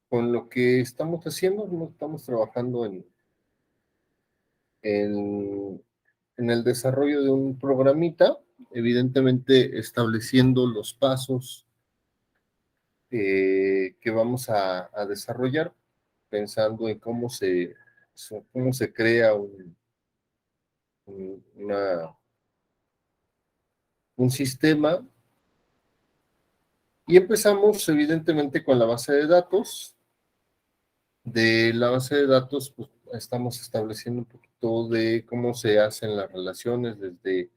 con lo que estamos haciendo, no estamos trabajando en, en el desarrollo de un programita, evidentemente estableciendo los pasos que vamos a desarrollar, pensando en cómo se crea un, una, un sistema. Y empezamos evidentemente con la base de datos. De la base de datos, pues estamos estableciendo un poquito de cómo se hacen las relaciones desde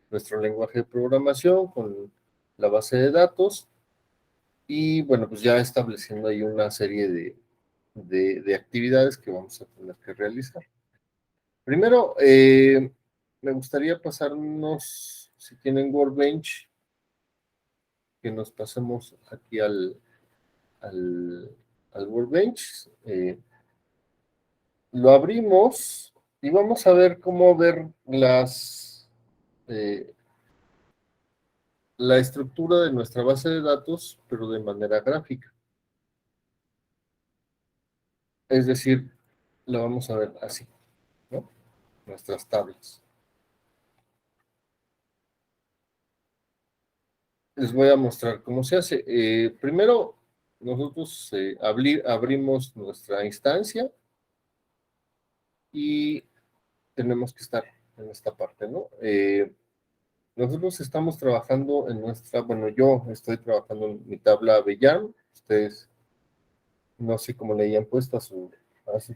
nuestro lenguaje de programación con la base de datos y bueno, pues ya estableciendo ahí una serie de actividades que vamos a tener que realizar. Primero, me gustaría pasarnos, si tienen Workbench, que nos pasemos aquí al, al Workbench. Lo abrimos y vamos a ver cómo ver eh, la estructura de nuestra base de datos, pero de manera gráfica. Es decir, la vamos a ver así, ¿no? Nuestras tablas. Les voy a mostrar cómo se hace. Primero, nosotros abrimos nuestra instancia y tenemos que estar en esta parte, ¿no? Nosotros estamos trabajando bueno, yo estoy trabajando en mi tabla Beyan, ustedes no sé cómo le hayan puesto a su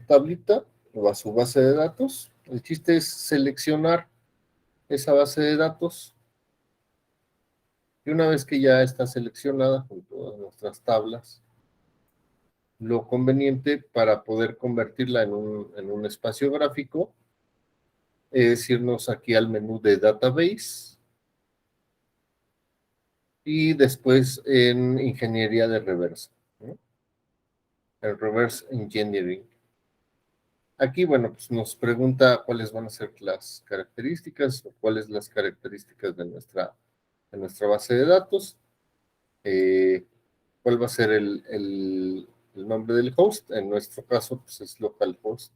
tablita o a su base de datos. El chiste es seleccionar esa base de datos y una vez que ya está seleccionada con todas nuestras tablas, lo conveniente para poder convertirla en un espacio gráfico es irnos aquí al menú de Database y después en Ingeniería de Reversa, ¿no? El Reverse Engineering. Aquí, bueno, pues nos pregunta cuáles van a ser las características o cuáles las características de nuestra base de datos, eh, cuál va a ser el nombre del host. En nuestro caso, pues es localhost.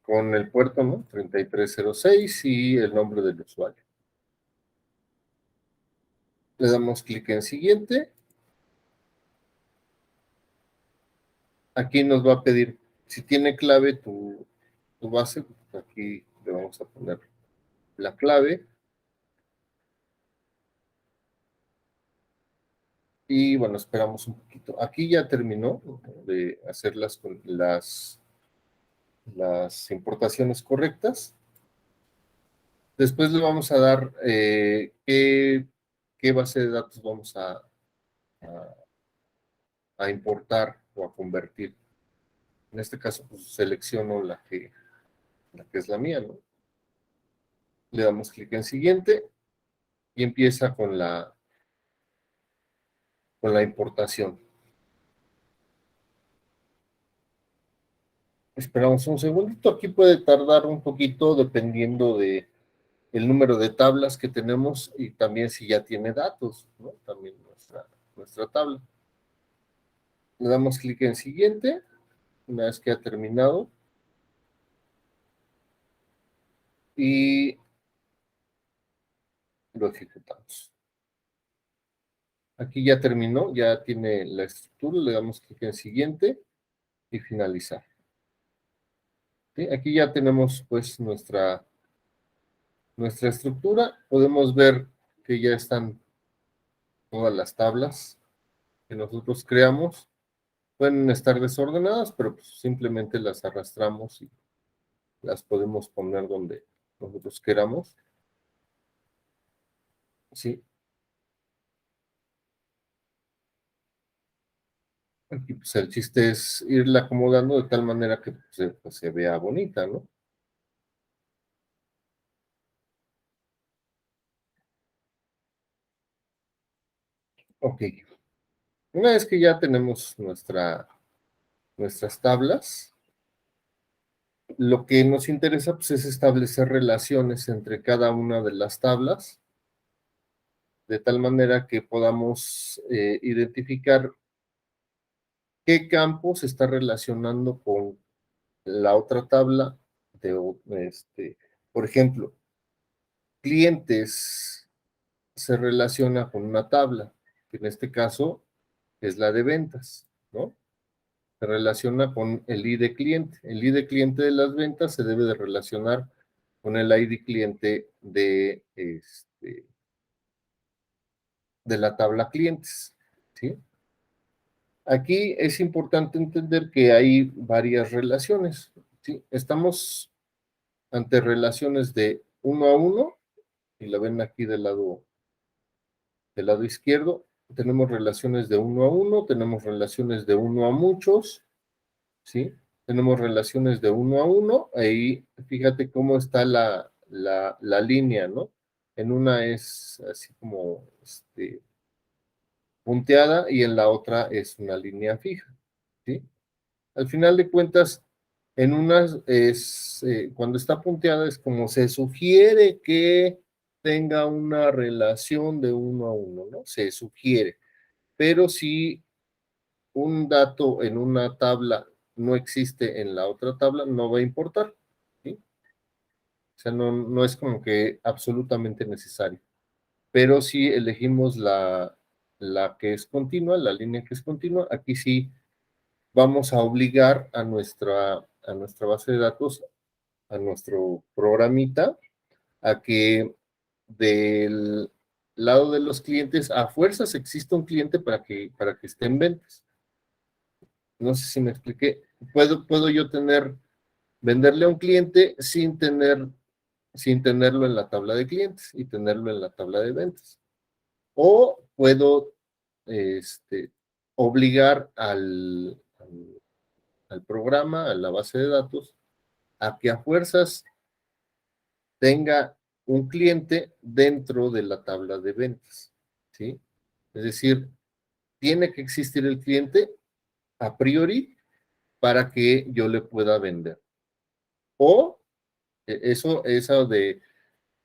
Con el puerto, ¿no? 3306 y el nombre del usuario. Le damos clic en siguiente. Aquí nos va a pedir, si tiene clave tu base, pues aquí le vamos a poner la clave. Y bueno, esperamos un poquito. Aquí ya terminó de hacer las importaciones correctas. Después le vamos a dar qué base de datos vamos a, a importar o a convertir. En este caso, pues selecciono la que es la mía, ¿no? Le damos clic en siguiente y empieza con la importación. Esperamos un segundito. Aquí puede tardar un poquito dependiendo de el número de tablas que tenemos y también si ya tiene datos, ¿no? También nuestra tabla. Le damos clic en siguiente, una vez que ha terminado. Y lo ejecutamos. Aquí ya terminó, ya tiene la estructura, le damos clic en siguiente y finalizar. ¿Sí? Aquí ya tenemos pues nuestra estructura. Podemos ver que ya están todas las tablas que nosotros creamos. Pueden estar desordenadas, pero pues simplemente las arrastramos y las podemos poner donde nosotros queramos. Sí. Aquí pues el chiste es irla acomodando de tal manera que pues, se vea bonita, ¿no? Ok. Una vez que ya tenemos nuestras tablas, lo que nos interesa pues, es establecer relaciones entre cada una de las tablas de tal manera que podamos identificar qué campo se está relacionando con la otra tabla por ejemplo, clientes se relaciona con una tabla, que en este caso es la de ventas, ¿no? Se relaciona con el ID cliente. El ID cliente de las ventas se debe de relacionar con el ID cliente de la tabla clientes, ¿sí? Aquí es importante entender que hay varias relaciones, ¿sí? Estamos ante relaciones de uno a uno, y la ven aquí del lado izquierdo, tenemos relaciones de uno a uno, tenemos relaciones de uno a muchos, ¿sí? Tenemos relaciones de uno a uno, ahí fíjate cómo está la línea, ¿no? En una es así como punteada y en la otra es una línea fija, ¿sí? Al final de cuentas, en unas cuando está punteada es como se sugiere que tenga una relación de uno a uno, ¿no? Se sugiere. Pero si un dato en una tabla no existe en la otra tabla, no va a importar, ¿sí? O sea, no es como que absolutamente necesario. Pero si elegimos la que es continua, la línea que es continua, aquí sí vamos a obligar a nuestra base de datos, a nuestro programita, a que del lado de los clientes, a fuerzas exista un cliente para que esté en ventas. No sé si me expliqué. Puedo yo venderle a un cliente sin tenerlo en la tabla de clientes y tenerlo en la tabla de ventas. O puedo obligar al programa, a la base de datos, a que a fuerzas tenga un cliente dentro de la tabla de ventas, ¿sí? Es decir, tiene que existir el cliente a priori para que yo le pueda vender. O eso de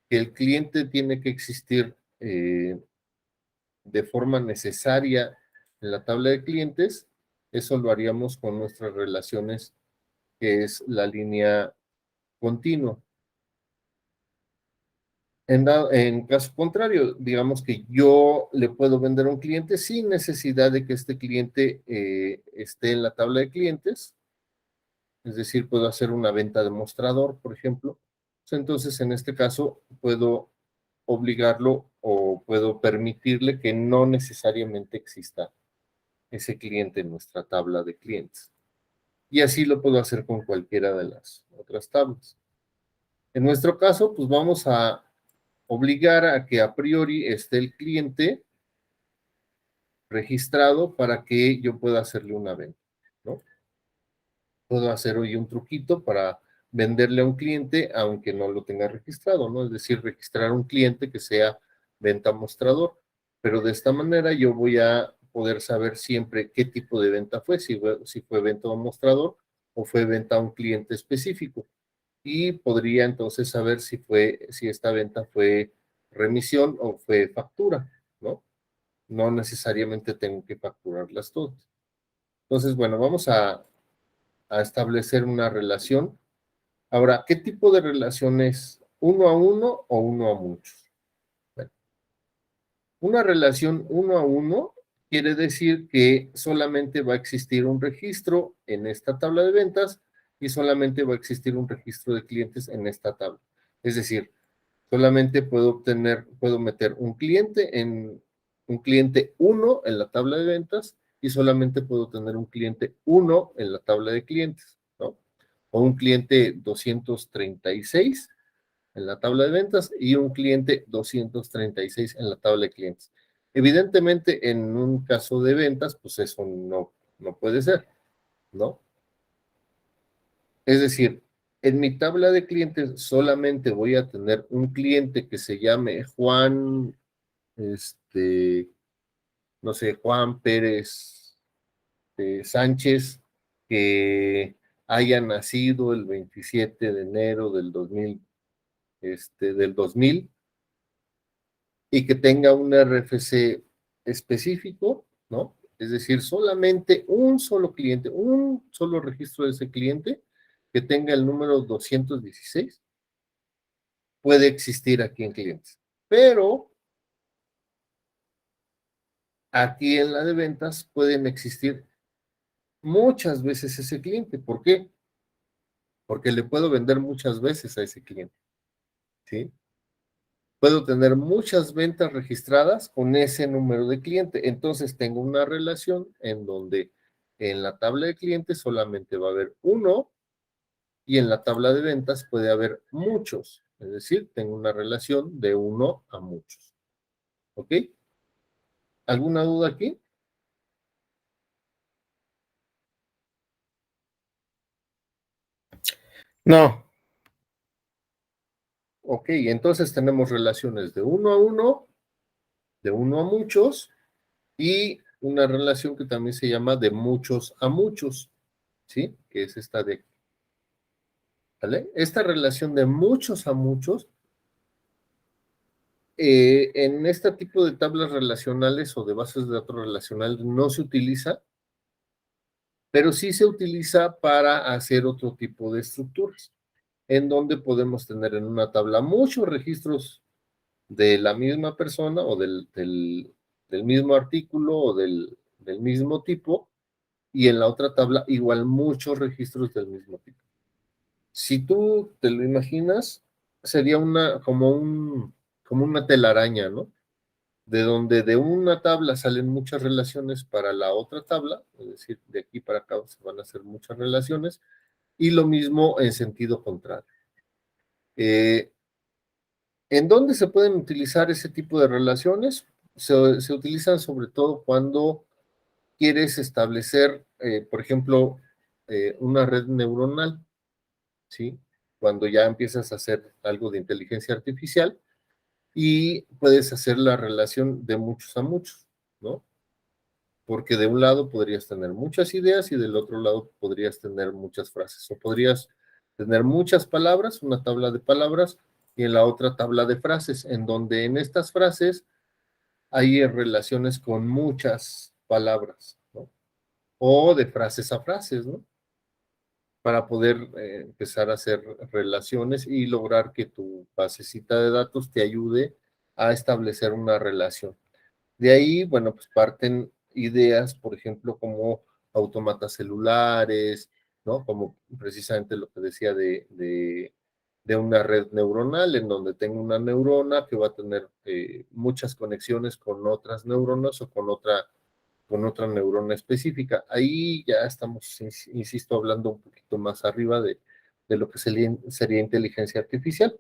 que el cliente tiene que existir de forma necesaria en la tabla de clientes, eso lo haríamos con nuestras relaciones, que es la línea continua. En caso contrario, digamos que yo le puedo vender a un cliente sin necesidad de que este cliente esté en la tabla de clientes, es decir, puedo hacer una venta de mostrador, por ejemplo. Entonces, en este caso, puedo obligarlo o puedo permitirle que no necesariamente exista ese cliente en nuestra tabla de clientes. Y así lo puedo hacer con cualquiera de las otras tablas. En nuestro caso, pues vamos a obligar a que a priori esté el cliente registrado para que yo pueda hacerle una venta, ¿no? Puedo hacer hoy un truquito para venderle a un cliente aunque no lo tenga registrado, ¿no? Es decir, registrar un cliente que sea venta mostrador, pero de esta manera yo voy a poder saber siempre qué tipo de venta fue, si fue venta a un mostrador o fue venta a un cliente específico. Y podría entonces saber si esta venta fue remisión o fue factura, ¿no? No necesariamente tengo que facturarlas todas. Entonces, bueno, vamos a establecer una relación. Ahora, ¿qué tipo de relación es? ¿Uno a uno o uno a muchos? Bueno, una relación uno a uno quiere decir que solamente va a existir un registro en esta tabla de ventas y solamente va a existir un registro de clientes en esta tabla. Es decir, solamente puedo meter un cliente uno en la tabla de ventas y solamente puedo tener un cliente uno en la tabla de clientes, ¿no? O un cliente 236 en la tabla de ventas y un cliente 236 en la tabla de clientes. Evidentemente, en un caso de ventas, pues eso no puede ser, ¿no? Es decir, en mi tabla de clientes solamente voy a tener un cliente que se llame Juan, este, no sé, Juan Pérez Sánchez, que haya nacido el 27 de enero del 2000, y que tenga un RFC específico, ¿no? Es decir, solamente un solo cliente, un solo registro de ese cliente que tenga el número 216 puede existir aquí en clientes. Pero aquí en la de ventas pueden existir muchas veces ese cliente. ¿Por qué? Porque le puedo vender muchas veces a ese cliente, ¿sí? Puedo tener muchas ventas registradas con ese número de cliente. Entonces tengo una relación en donde en la tabla de clientes solamente va a haber uno y en la tabla de ventas puede haber muchos. Es decir, tengo una relación de uno a muchos. ¿Ok? ¿Alguna duda aquí? No. Ok, entonces tenemos relaciones de uno a uno, de uno a muchos y una relación que también se llama de muchos a muchos, ¿sí? Que es esta de aquí, ¿vale? Esta relación de muchos a muchos, en este tipo de tablas relacionales o de bases de datos relacionales no se utiliza, pero sí se utiliza para hacer otro tipo de estructuras, en donde podemos tener en una tabla muchos registros de la misma persona o del mismo artículo o del mismo tipo, y en la otra tabla igual muchos registros del mismo tipo. Si tú te lo imaginas, sería como una telaraña, ¿no? De donde de una tabla salen muchas relaciones para la otra tabla, es decir, de aquí para acá se van a hacer muchas relaciones, y lo mismo en sentido contrario. ¿En dónde se pueden utilizar ese tipo de relaciones? Se utilizan sobre todo cuando quieres establecer, por ejemplo, una red neuronal, ¿sí? Cuando ya empiezas a hacer algo de inteligencia artificial y puedes hacer la relación de muchos a muchos, ¿no? Porque de un lado podrías tener muchas ideas y del otro lado podrías tener muchas frases, o podrías tener muchas palabras, una tabla de palabras, y en la otra tabla de frases, en donde en estas frases hay relaciones con muchas palabras, ¿no? O de frases a frases, ¿no? Para poder empezar a hacer relaciones y lograr que tu basecita de datos te ayude a establecer una relación. De ahí, bueno, pues parten ideas, por ejemplo, como autómatas celulares, ¿no? Como precisamente lo que decía de una red neuronal, en donde tengo una neurona que va a tener muchas conexiones con otras neuronas o con otra neurona específica. Ahí ya estamos, insisto, hablando un poquito más arriba de lo que sería inteligencia artificial.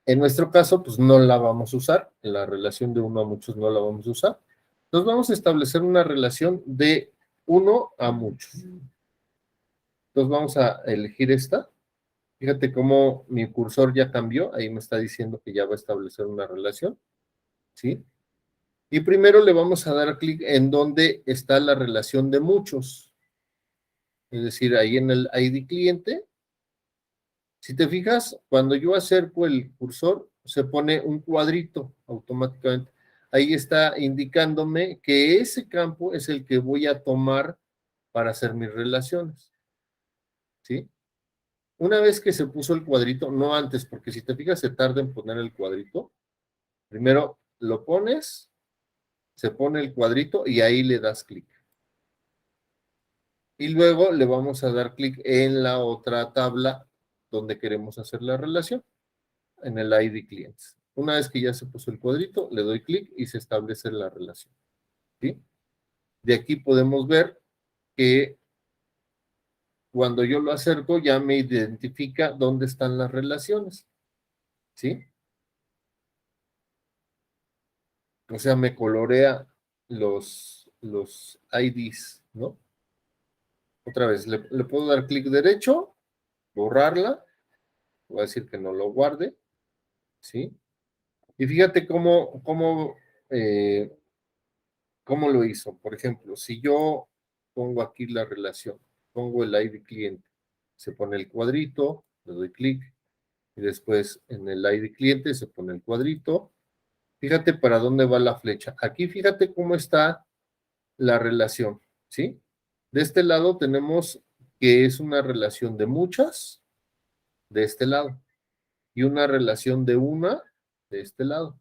En nuestro caso, pues no la vamos a usar, en la relación de uno a muchos no la vamos a usar. Entonces vamos a establecer una relación de uno a muchos. Entonces vamos a elegir esta. Fíjate cómo mi cursor ya cambió, ahí me está diciendo que ya va a establecer una relación, ¿sí? Y primero le vamos a dar clic en donde está la relación de muchos, es decir, ahí en el ID cliente. Si te fijas, cuando yo acerco el cursor, se pone un cuadrito automáticamente. Ahí está indicándome que ese campo es el que voy a tomar para hacer mis relaciones, ¿sí? Una vez que se puso el cuadrito, no antes, porque si te fijas, se tarda en poner el cuadrito. Primero lo pones, se pone el cuadrito y ahí le das clic. Y luego le vamos a dar clic en la otra tabla donde queremos hacer la relación, en el ID clientes. Una vez que ya se puso el cuadrito, le doy clic y se establece la relación, ¿sí? De aquí podemos ver que cuando yo lo acerco ya me identifica dónde están las relaciones, ¿sí? O sea, me colorea los IDs, ¿no? Otra vez, le puedo dar clic derecho, borrarla, voy a decir que no lo guarde, ¿sí? Y fíjate eh, cómo lo hizo. Por ejemplo, si yo pongo aquí la relación, pongo el ID cliente, se pone el cuadrito, le doy clic y después en el ID cliente se pone el cuadrito Fíjate para dónde va la flecha. Aquí fíjate cómo está la relación, ¿sí? De este lado tenemos que es una relación de muchas, de este lado, y una relación de una, de este lado,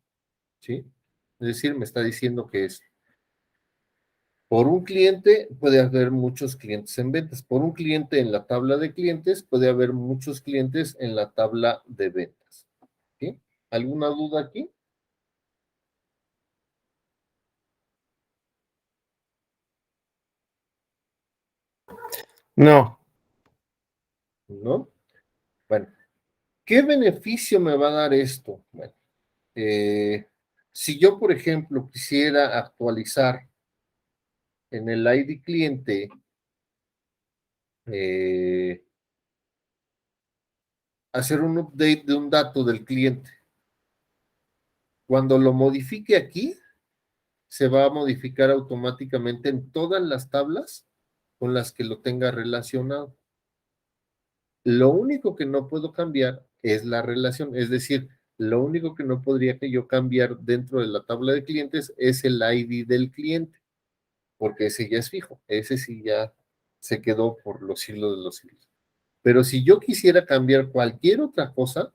¿sí? Es decir, me está diciendo que es por un cliente puede haber muchos clientes en ventas. Por un cliente en la tabla de clientes puede haber muchos clientes en la tabla de ventas. ¿Sí? ¿Alguna duda aquí? No. ¿No? Bueno, ¿qué beneficio me va a dar esto? Bueno, eh, si yo, por ejemplo, quisiera actualizar en el ID cliente, eh, hacer un update de un dato del cliente, cuando lo modifique aquí, se va a modificar automáticamente en todas las tablas con las que lo tenga relacionado. Lo único que no puedo cambiar es la relación, es decir, lo único que no podría que yo cambiar dentro de la tabla de clientes es el ID del cliente, porque ese ya es fijo, ese sí ya se quedó por los siglos de los siglos. Pero si yo quisiera cambiar cualquier otra cosa,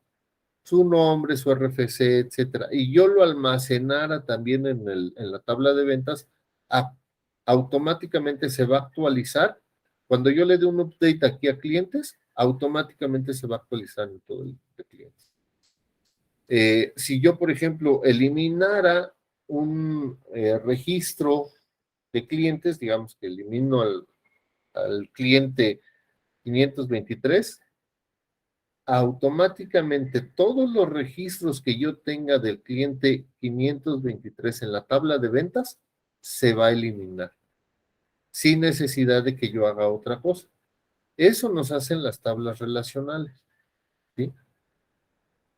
su nombre, su RFC, etcétera, y yo lo almacenara también en la tabla de ventas, a, automáticamente se va a actualizar. Cuando yo le dé un update aquí a clientes, automáticamente se va a actualizar en todo el de clientes. Si yo, por ejemplo, eliminara un registro de clientes, digamos que elimino al cliente 523, automáticamente todos los registros que yo tenga del cliente 523 en la tabla de ventas se va a eliminar sin necesidad de que yo haga otra cosa. Eso nos hacen las tablas relacionales, ¿sí?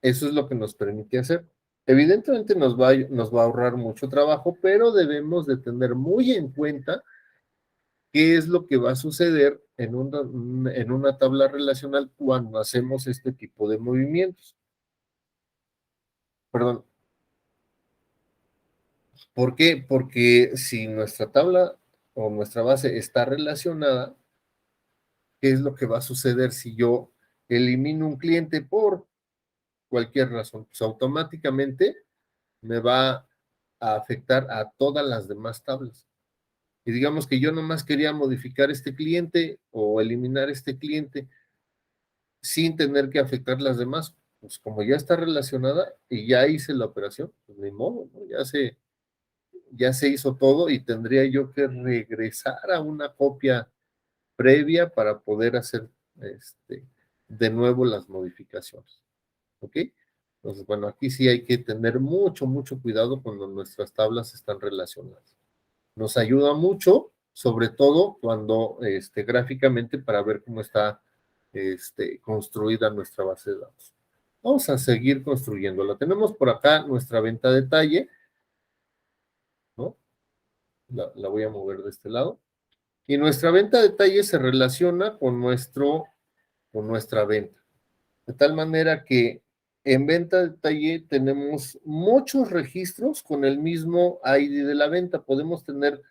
Eso es lo que nos permite hacer. Evidentemente nos va a ahorrar mucho trabajo, pero debemos de tener muy en cuenta qué es lo que va a suceder en una tabla relacional cuando hacemos este tipo de movimientos. Perdón, ¿por qué? Porque si nuestra tabla o nuestra base está relacionada, ¿qué es lo que va a suceder si yo elimino un cliente por cualquier razón? Pues automáticamente me va a afectar a todas las demás tablas. Y digamos que yo nomás quería modificar este cliente o eliminar este cliente sin tener que afectar las demás. Pues como ya está relacionada y ya hice la operación, pues ni modo, ¿no? Ya se hizo todo y tendría yo que regresar a una copia previa para poder hacer de nuevo las modificaciones. ¿Ok? Entonces, bueno, aquí sí hay que tener mucho, mucho cuidado cuando nuestras tablas están relacionadas. Nos ayuda mucho, sobre todo cuando gráficamente para ver cómo está construida nuestra base de datos. Vamos a seguir construyéndola. Tenemos por acá nuestra venta de detalle, ¿no? La voy a mover de este lado. Y nuestra venta de detalle se relaciona con nuestra venta. De tal manera que en venta de detalle tenemos muchos registros con el mismo ID de la venta. Podemos tener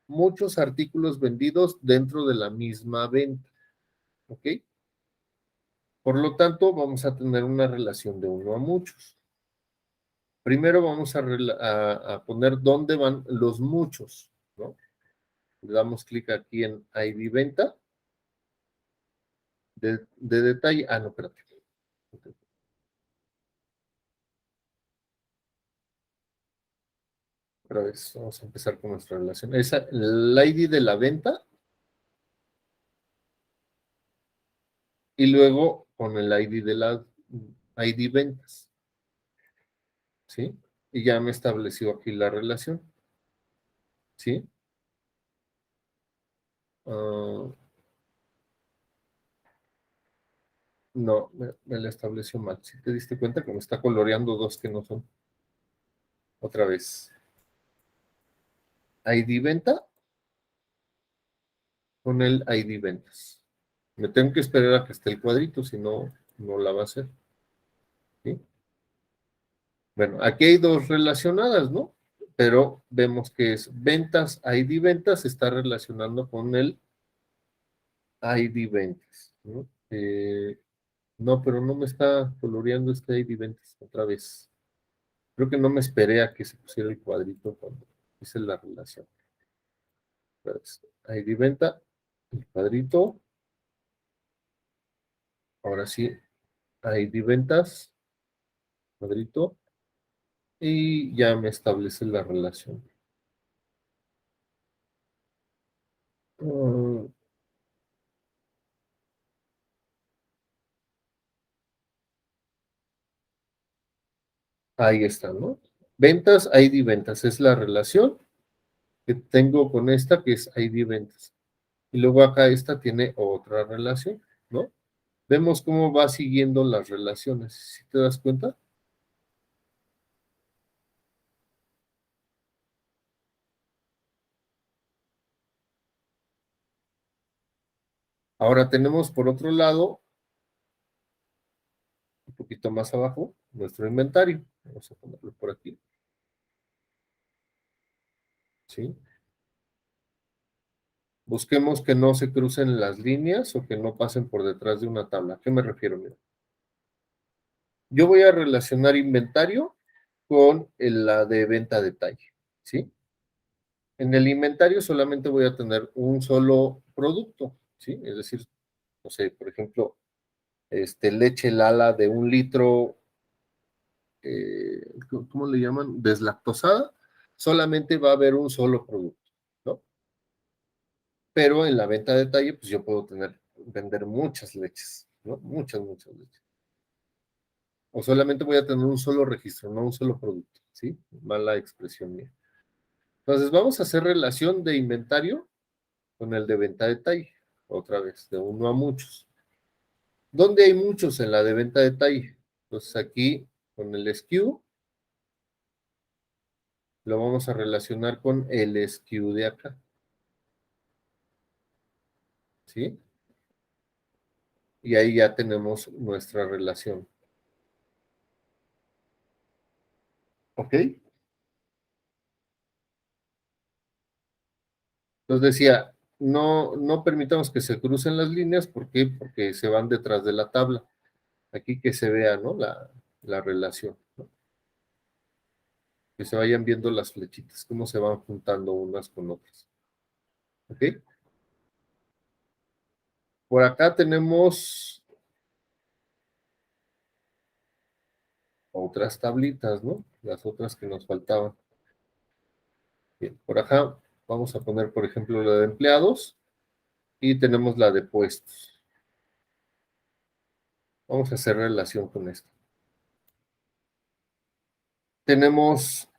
muchos artículos vendidos dentro de la misma venta. ¿Ok? Por lo tanto, vamos a tener una relación de uno a muchos. Primero vamos a poner dónde van los muchos, ¿no? Le damos clic aquí en ID venta de detalle. Ah, no, espérate. Otra vez, vamos a empezar con nuestra relación. Es el ID de la venta y luego con el ID de la ID ventas, ¿sí? Y ya me estableció aquí la relación, ¿sí? Uh, no, me la estableció mal. Si te diste cuenta que me está coloreando dos que no son. Otra vez. ID venta con el ID ventas. Me tengo que esperar a que esté el cuadrito, si no, no la va a hacer, ¿sí? Bueno, aquí hay dos relacionadas, ¿no? Pero vemos que es ventas, ID ventas, se está relacionando con el ID ventas, ¿no? No, pero no me está coloreando este ID ventas otra vez. Creo que no me esperé a que se pusiera el cuadrito cuando hice la relación. Entonces, ID venta, el cuadrito. Ahora sí, ID ventas, cuadrito. Y ya me establece la relación. Mm, ahí está, ¿no? Ventas, ID ventas, es la relación que tengo con esta que es ID ventas. Y luego acá esta tiene otra relación, ¿no? Vemos cómo va siguiendo las relaciones, ¿sí te das cuenta? Ahora tenemos por otro lado, un poquito más abajo, nuestro inventario. Vamos a ponerlo por aquí, ¿sí? Busquemos que no se crucen las líneas o que no pasen por detrás de una tabla. ¿A qué me refiero? Mira, yo voy a relacionar inventario con la de venta a detalle, ¿sí? En el inventario solamente voy a tener un solo producto, ¿sí? Es decir, no sé, por ejemplo, leche Lala de 1 litro, ¿cómo le llaman? Deslactosada, solamente va a haber un solo producto, ¿no? Pero en la venta a detalle, pues yo puedo vender muchas leches, ¿no? Muchas leches. O solamente voy a tener un solo registro, no un solo producto, ¿sí? Mala expresión mía. Entonces, vamos a hacer relación de inventario con el de venta a detalle, otra vez, de uno a muchos. ¿Dónde hay muchos? En la de venta a detalle. Entonces, aquí, con el SKU, lo vamos a relacionar con el SKU de acá, ¿sí? Y ahí ya tenemos nuestra relación. ¿Ok? Entonces decía, no permitamos que se crucen las líneas, ¿por qué? Porque se van detrás de la tabla. Aquí que se vea, ¿no? La relación, ¿no? Que se vayan viendo las flechitas, cómo se van juntando unas con otras. ¿Ok? Por acá tenemos otras tablitas, ¿no? Las otras que nos faltaban. Bien, por acá vamos a poner, por ejemplo, la de empleados y tenemos la de puestos. Vamos a hacer relación con esto. Tenemos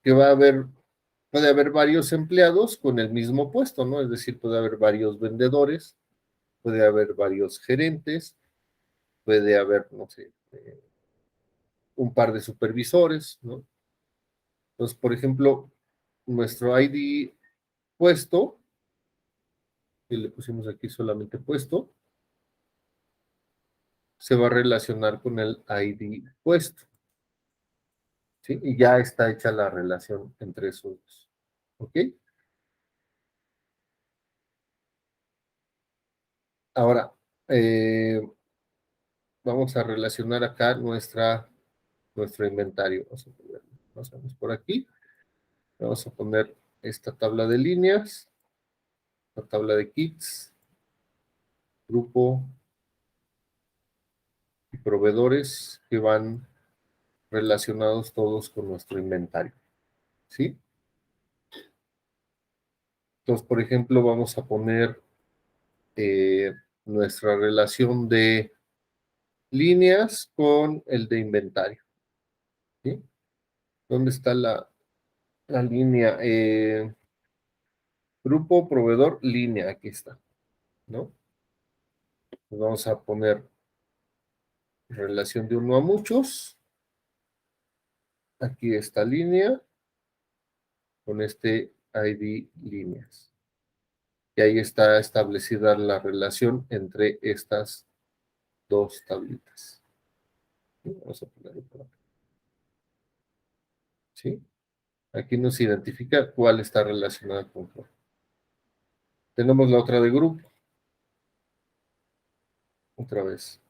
que puede haber varios empleados con el mismo puesto, ¿no? Es decir, puede haber varios vendedores, puede haber varios gerentes, puede haber, no sé, un par de supervisores, ¿no? Entonces, por ejemplo, nuestro ID puesto, que le pusimos aquí solamente puesto, se va a relacionar con el ID puesto, ¿sí? Y ya está hecha la relación entre esos dos, ¿ok? Ahora, eh, vamos a relacionar acá nuestro inventario. Pasamos por aquí. Vamos a poner esta tabla de líneas, la tabla de kits, grupo y proveedores que van relacionados todos con nuestro inventario, ¿sí? Entonces, por ejemplo, vamos a poner eh, nuestra relación de líneas con el de inventario, ¿sí? ¿Dónde está la línea? Grupo, proveedor, línea, aquí está, ¿no? Pues vamos a poner relación de uno a muchos, aquí esta línea, con este ID líneas. Y ahí está establecida la relación entre estas dos tablitas. Vamos a ponerlo por acá. ¿sí? Aquí nos identifica cuál está relacionada con cuál. Tenemos la otra de grupo, otra vez.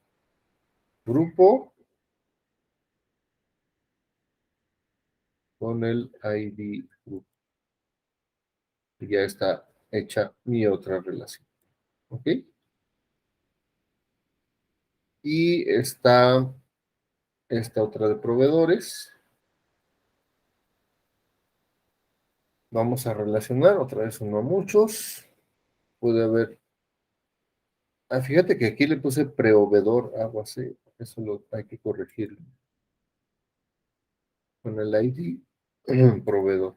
Grupo con el ID grupo. Y ya está hecha mi otra relación. ¿Ok? Y está esta otra de proveedores. Vamos a relacionar otra vez uno a muchos. Puede haber. Fíjate que aquí le puse proveedor, algo así. Eso lo hay que corregir con el ID proveedor.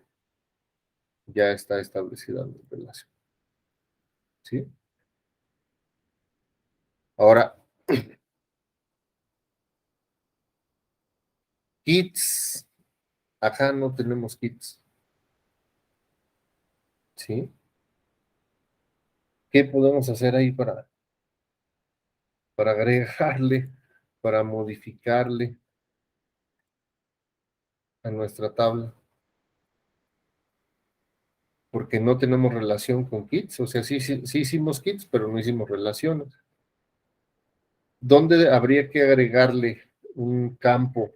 Ya está establecida la relación. ¿Sí? Ahora, kits. Acá no tenemos kits. ¿Sí? ¿Qué podemos hacer ahí para agregarle, para modificarle a nuestra tabla? Porque no tenemos relación con kits, o sea, sí hicimos kits, pero no hicimos relaciones. ¿Dónde habría que agregarle un campo?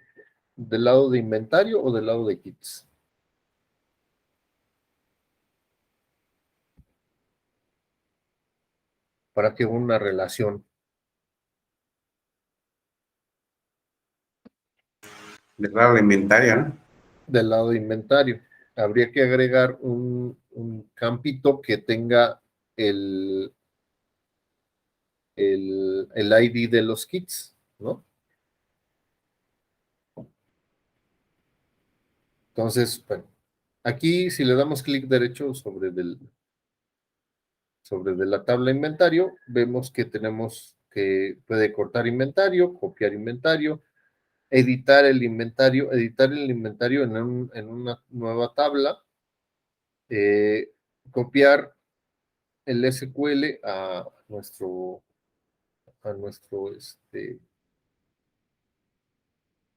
¿Del lado de inventario o del lado de kits? Para que una relación Del lado de inventario, ¿no? del lado de inventario. Habría que agregar un campito que tenga el, el ID de los kits, ¿no? Entonces, bueno, aquí si le damos clic derecho sobre de la tabla inventario, vemos que tenemos que puede cortar inventario, copiar inventario, editar el inventario en una nueva tabla, eh, copiar el SQL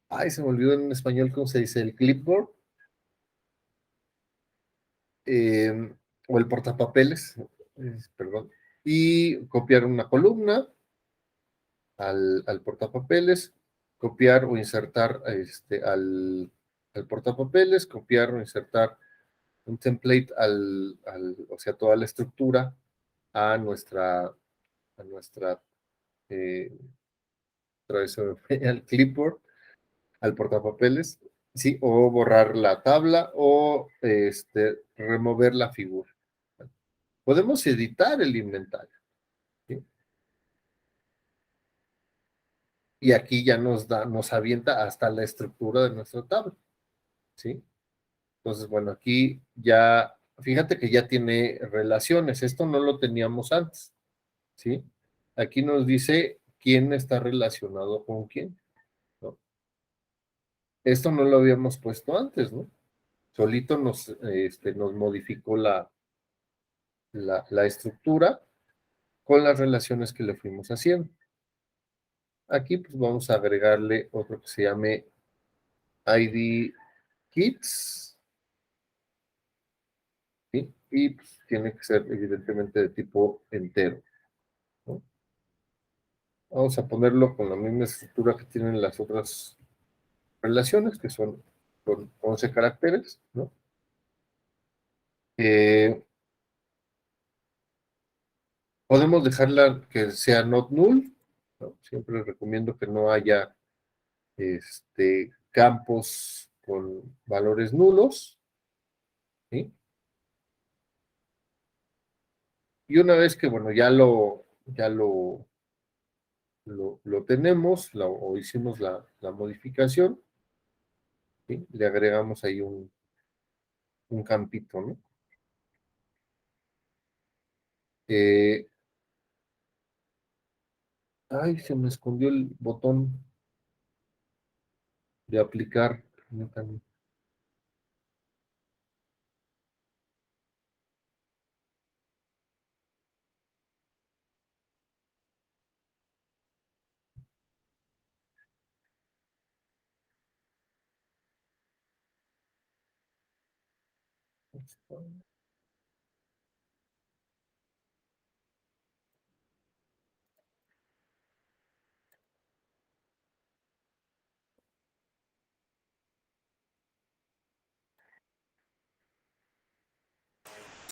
ay, se me olvidó en español cómo se dice, el clipboard, eh, o el portapapeles, perdón, y copiar una columna al portapapeles, copiar o insertar al portapapeles, copiar o insertar un template o sea, toda la estructura a nuestra eh, otra vez al clipboard, al portapapeles, sí, o borrar la tabla o remover la figura. Podemos editar el inventario, ¿sí? Y aquí ya nos avienta hasta la estructura de nuestra tabla, ¿sí? Entonces, bueno, aquí ya, fíjate que ya tiene relaciones, esto no lo teníamos antes, ¿sí? Aquí nos dice quién está relacionado con quién, ¿no? Esto no lo habíamos puesto antes, ¿no? Solito nos modificó la estructura con las relaciones que le fuimos haciendo. Aquí pues vamos a agregarle otro que se llame ID Kits, ¿sí? Y pues, tiene que ser evidentemente de tipo entero, ¿no? Vamos a ponerlo con la misma estructura que tienen las otras relaciones, que son con 11 caracteres, ¿no? Eh, Podemos dejarla que sea not null, ¿no? Siempre recomiendo que no haya campos con valores nulos, ¿sí? Y una vez que, bueno, ya lo tenemos, o hicimos la modificación, ¿sí? Le agregamos ahí un campito, ¿no? Eh, Ay, se me escondió el botón de aplicar.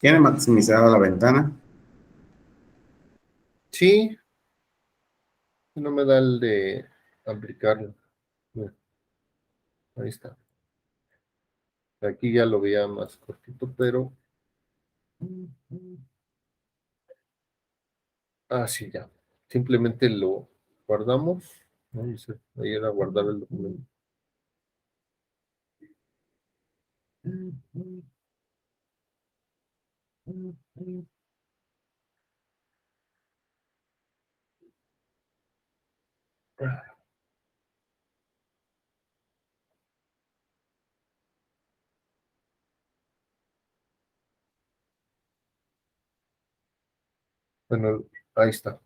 ¿Tiene maximizada la ventana? Sí, no me da el de aplicarlo. Mira, ahí está. Aquí ya lo veía más cortito, pero... Ah, sí, ya. Simplemente lo guardamos. No dice, ahí era guardar el documento. Bueno, ahí está.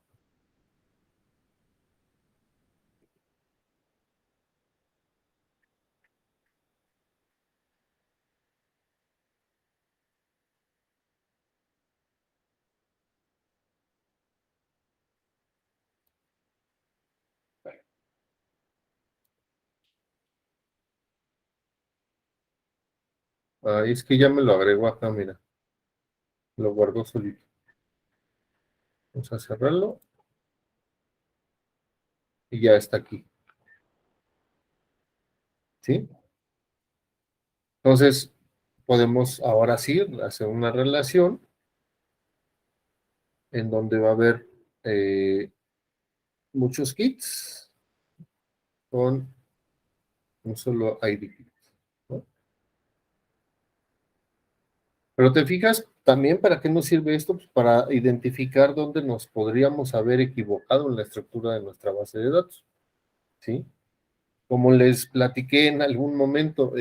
Ahí es que ya me lo agregó acá, mira. Lo guardó solito. Vamos a cerrarlo y ya está aquí. ¿Sí? Entonces, podemos ahora sí hacer una relación en donde va a haber muchos kits con un solo ID kit, ¿no? Pero te fijas también para qué nos sirve esto, pues para identificar dónde nos podríamos haber equivocado en la estructura de nuestra base de datos, ¿sí? Como les platiqué en algún momento,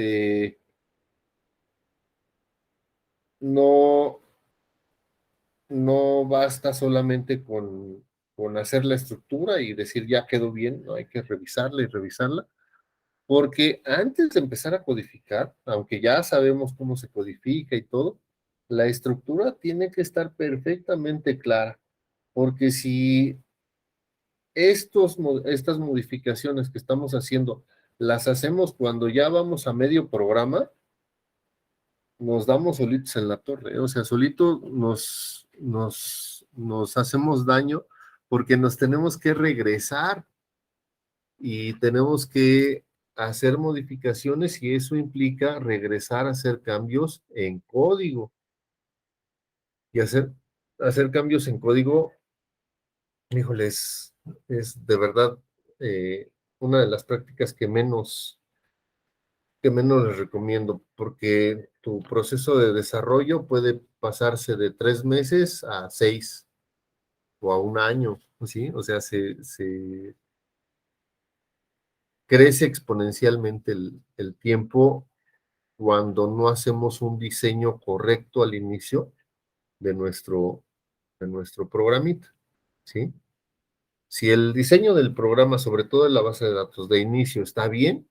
no, no basta solamente con hacer la estructura y decir ya quedó bien, ¿no? Hay que revisarla y revisarla, porque antes de empezar a codificar, aunque ya sabemos cómo se codifica y todo, la estructura tiene que estar perfectamente clara, porque si estas modificaciones que estamos haciendo las hacemos cuando ya vamos a medio programa, nos damos solitos en la torre, ¿eh? O sea, solito nos hacemos daño porque nos tenemos que regresar y tenemos que hacer modificaciones y eso implica regresar a hacer cambios en código. Y hacer cambios en código, híjole, es de verdad una de las prácticas que menos les recomiendo, porque tu proceso de desarrollo puede pasarse de 3 meses a 6 o a un año, ¿sí? O sea, se crece exponencialmente el tiempo cuando no hacemos un diseño correcto al inicio de nuestro programita, ¿sí? Si el diseño del programa, sobre todo en la base de datos de inicio, está bien,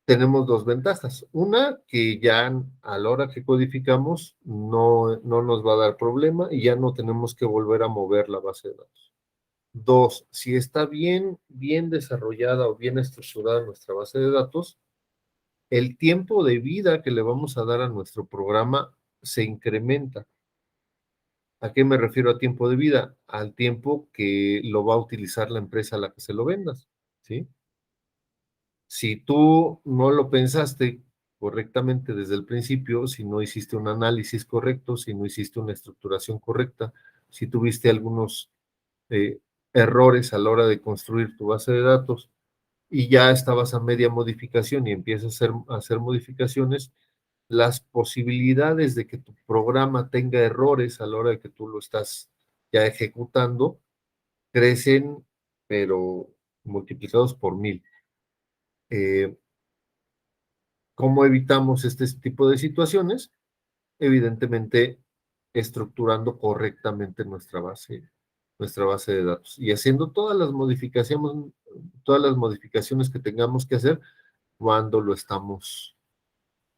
tenemos dos ventajas. Una, que ya a la hora que codificamos no nos va a dar problema y ya no tenemos que volver a mover la base de datos. Dos, si está bien desarrollada o bien estructurada nuestra base de datos, el tiempo de vida que le vamos a dar a nuestro programa se incrementa. ¿A qué me refiero a tiempo de vida? Al tiempo que lo va a utilizar la empresa a la que se lo vendas, ¿sí? Si tú no lo pensaste correctamente desde el principio, si no hiciste un análisis correcto, si no hiciste una estructuración correcta, si tuviste algunos eh, errores a la hora de construir tu base de datos y ya estabas a media modificación y empiezas a hacer modificaciones, las posibilidades de que tu programa tenga errores a la hora de que tú lo estás ya ejecutando crecen, pero multiplicados por 1000. Eh, ¿Cómo evitamos este tipo de situaciones? Evidentemente, estructurando correctamente nuestra base de datos y haciendo todas las modificaciones que tengamos que hacer cuando lo estamos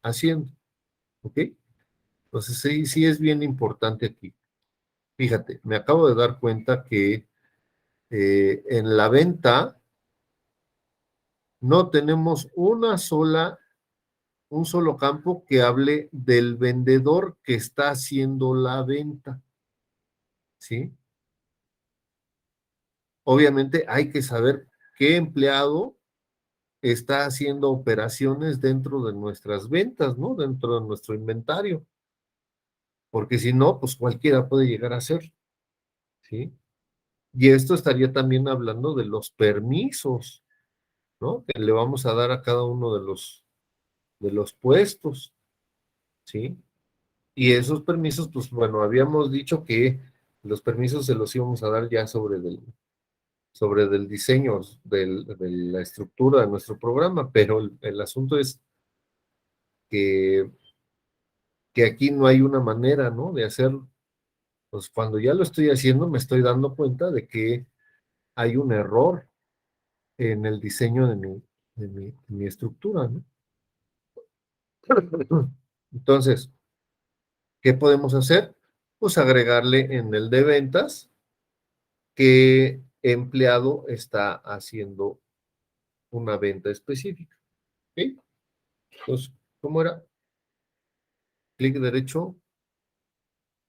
haciendo. ¿ok? Entonces sí es bien importante aquí. Fíjate, me acabo de dar cuenta que en la venta no tenemos un solo campo que hable del vendedor que está haciendo la venta, ¿sí? Obviamente hay que saber qué empleado está haciendo operaciones dentro de nuestras ventas, ¿no? Dentro de nuestro inventario, porque si no, pues cualquiera puede llegar a ser, ¿sí? Y esto estaría también hablando de los permisos, ¿no? Que le vamos a dar a cada uno de los puestos, ¿sí? Y esos permisos, pues bueno, habíamos dicho que los permisos se los íbamos a dar ya sobre del diseño, de la estructura de nuestro programa, pero el asunto es que, que aquí no hay una manera, ¿no? De hacerlo. Pues cuando ya lo estoy haciendo, me estoy dando cuenta de que hay un error en el diseño de mi estructura, ¿no? Entonces, ¿qué podemos hacer? Pues agregarle en el de ventas qué empleado está haciendo una venta específica. ¿Ok? Entonces, ¿cómo era? Clic derecho,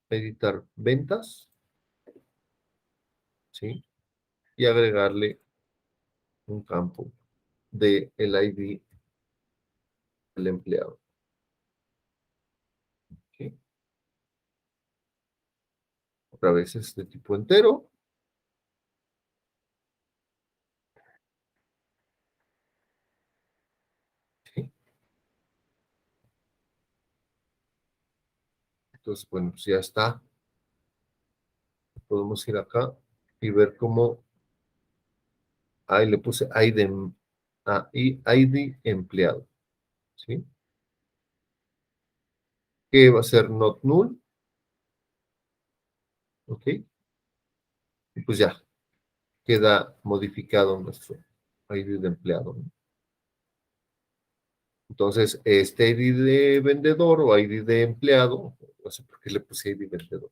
editar ventas, ¿sí? Y agregarle un campo de el ID del empleado. ¿Ok? Otra vez es de tipo entero. ¿Sí? Entonces, bueno, pues ya está. Podemos ir acá y ver cómo, ahí le puse ID empleado, ¿sí? Que va a ser not null, ¿ok? Y pues ya, queda modificado nuestro ID de empleado, ¿no? Entonces, este ID de vendedor o ID de empleado, no sé por qué le puse ID vendedor,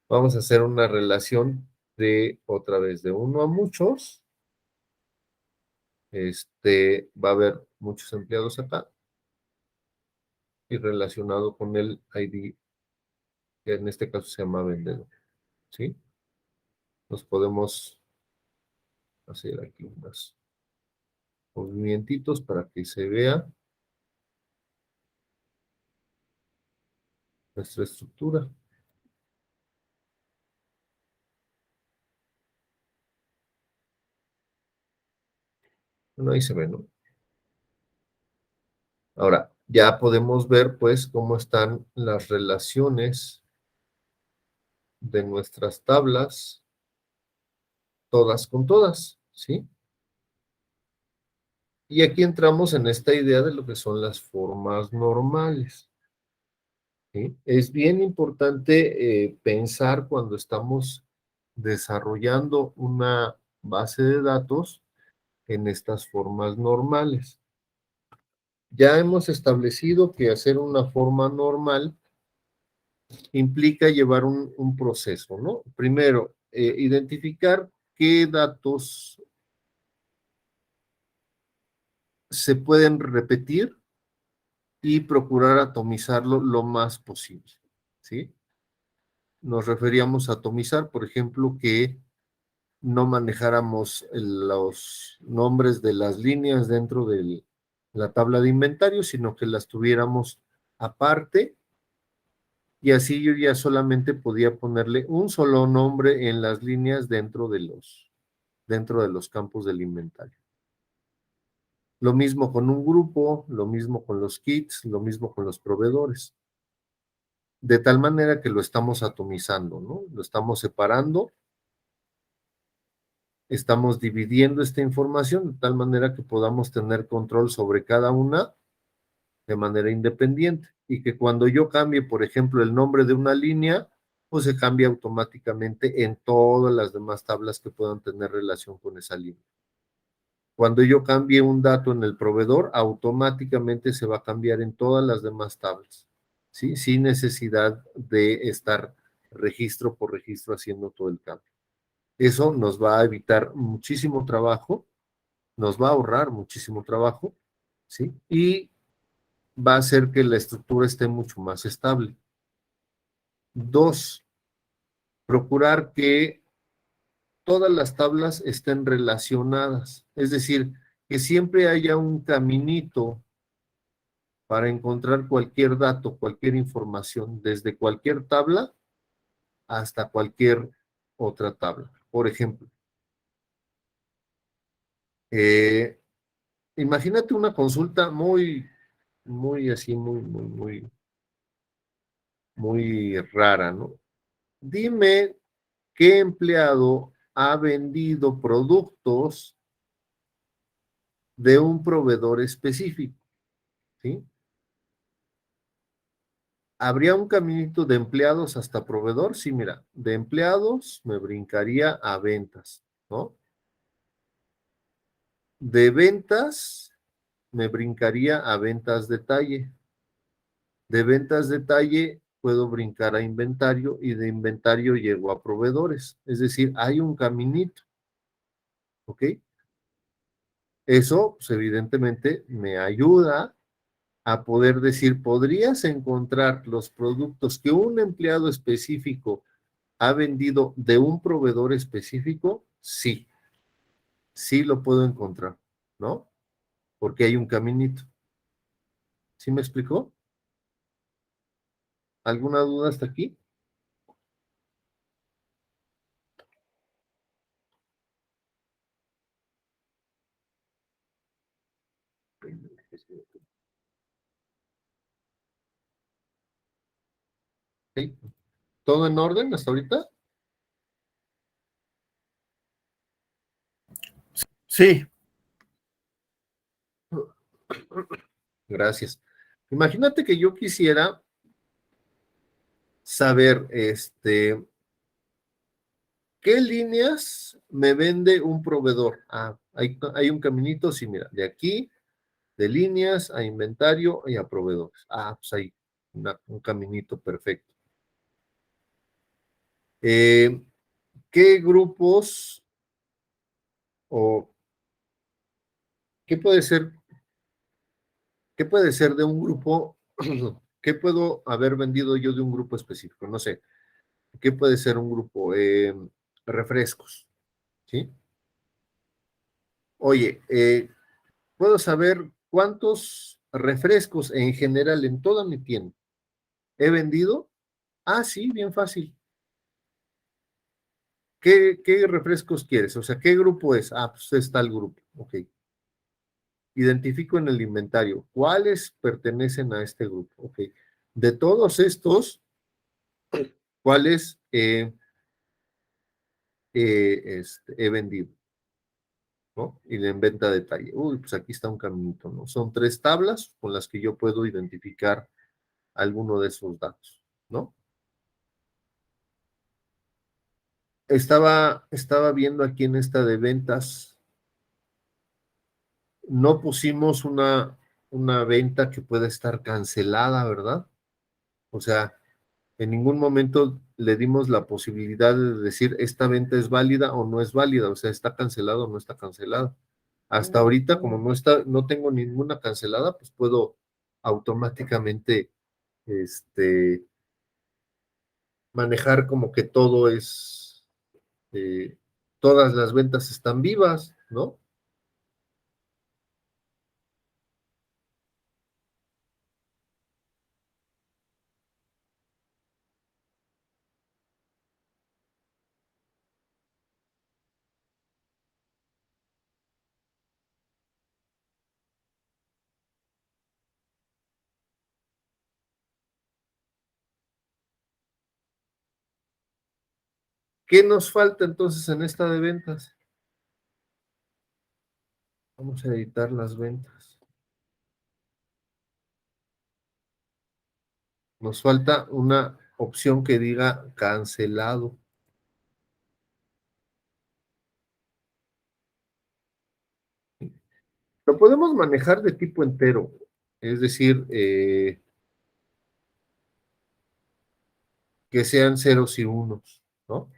vamos a hacer una relación de, otra vez, de uno a muchos. Va a haber muchos empleados acá y relacionado con el ID, que en este caso se llama vendedor, ¿sí? Nos podemos hacer aquí unos movimientos para que se vea nuestra estructura. Bueno, ahí se ve, ¿no? Ahora, ya podemos ver, pues, cómo están las relaciones de nuestras tablas, todas con todas, ¿sí? Y aquí entramos en esta idea de lo que son las formas normales, ¿sí? Es bien importante pensar cuando estamos desarrollando una base de datos en estas formas normales. Ya hemos establecido que hacer una forma normal implica llevar un proceso, ¿no? Primero, identificar qué datos se pueden repetir y procurar atomizarlo lo más posible, ¿sí? Nos referíamos a atomizar, por ejemplo, que no manejáramos los nombres de las líneas dentro de la tabla de inventario, sino que las tuviéramos aparte y así yo ya solamente podía ponerle un solo nombre en las líneas dentro de los campos del inventario. Lo mismo con un grupo, lo mismo con los kits, lo mismo con los proveedores. De tal manera que lo estamos atomizando, ¿no? Lo estamos separando, estamos dividiendo esta información de tal manera que podamos tener control sobre cada una de manera independiente y que cuando yo cambie, por ejemplo, el nombre de una línea, pues se cambia automáticamente en todas las demás tablas que puedan tener relación con esa línea. Cuando yo cambie un dato en el proveedor, automáticamente se va a cambiar en todas las demás tablas. ¿sí? Sin necesidad de estar registro por registro haciendo todo el cambio. Eso nos va a evitar muchísimo trabajo, nos va a ahorrar muchísimo trabajo, ¿sí? Y va a hacer que la estructura esté mucho más estable. Dos, procurar que todas las tablas estén relacionadas, es decir, que siempre haya un caminito para encontrar cualquier dato, cualquier información, desde cualquier tabla hasta cualquier otra tabla. Por ejemplo, eh, imagínate una consulta muy así, muy rara, ¿no? Dime qué empleado ha vendido productos de un proveedor específico, ¿sí? ¿Habría un caminito de empleados hasta proveedor? Sí, mira, de empleados me brincaría a ventas, ¿no? De ventas me brincaría a ventas detalle. De ventas detalle puedo brincar a inventario y de inventario llego a proveedores. Es decir, hay un caminito, ¿ok? Eso, pues, evidentemente, me ayuda a poder decir, ¿podrías encontrar los productos que un empleado específico ha vendido de un proveedor específico? Sí, sí lo puedo encontrar, ¿no? Porque hay un caminito. ¿Sí me explicó? ¿Alguna duda hasta aquí? ¿Sí? ¿Todo en orden hasta ahorita? Sí, Gracias. Imagínate que yo quisiera saber, ¿qué líneas me vende un proveedor? Ah, hay un caminito, sí, mira, de aquí, de líneas a inventario y a proveedores. Ah, pues hay un caminito perfecto. Eh, ¿Qué grupos o qué puede ser, qué puede ser de un grupo? ¿Qué puedo haber vendido yo de un grupo específico? No sé. ¿Qué puede ser un grupo? Refrescos, ¿sí? Oye, ¿puedo saber cuántos refrescos en general en toda mi tienda he vendido? Ah, sí, bien fácil. ¿Qué refrescos quieres? O sea, ¿qué grupo es? Ah, pues está el grupo. Ok. Identifico en el inventario cuáles pertenecen a este grupo. Ok. De todos estos, ¿cuáles he vendido? ¿No? Y en venta de detalle. Uy, pues aquí está un caminito, ¿no? Son 3 tablas con las que yo puedo identificar alguno de esos datos, ¿no? Estaba viendo aquí en esta de ventas, no pusimos una venta que pueda estar cancelada, ¿verdad? O sea, en ningún momento le dimos la posibilidad de decir esta venta es válida o no es válida, o sea, está cancelada o no está cancelada. Hasta ahorita, como no tengo ninguna cancelada, pues puedo automáticamente este, manejar como que todo eh, todas las ventas están vivas, ¿no? ¿Qué nos falta entonces en esta de ventas? Vamos a editar las ventas. Nos falta una opción que diga cancelado. Lo podemos manejar de tipo entero, es decir, que sean ceros y unos, ¿no?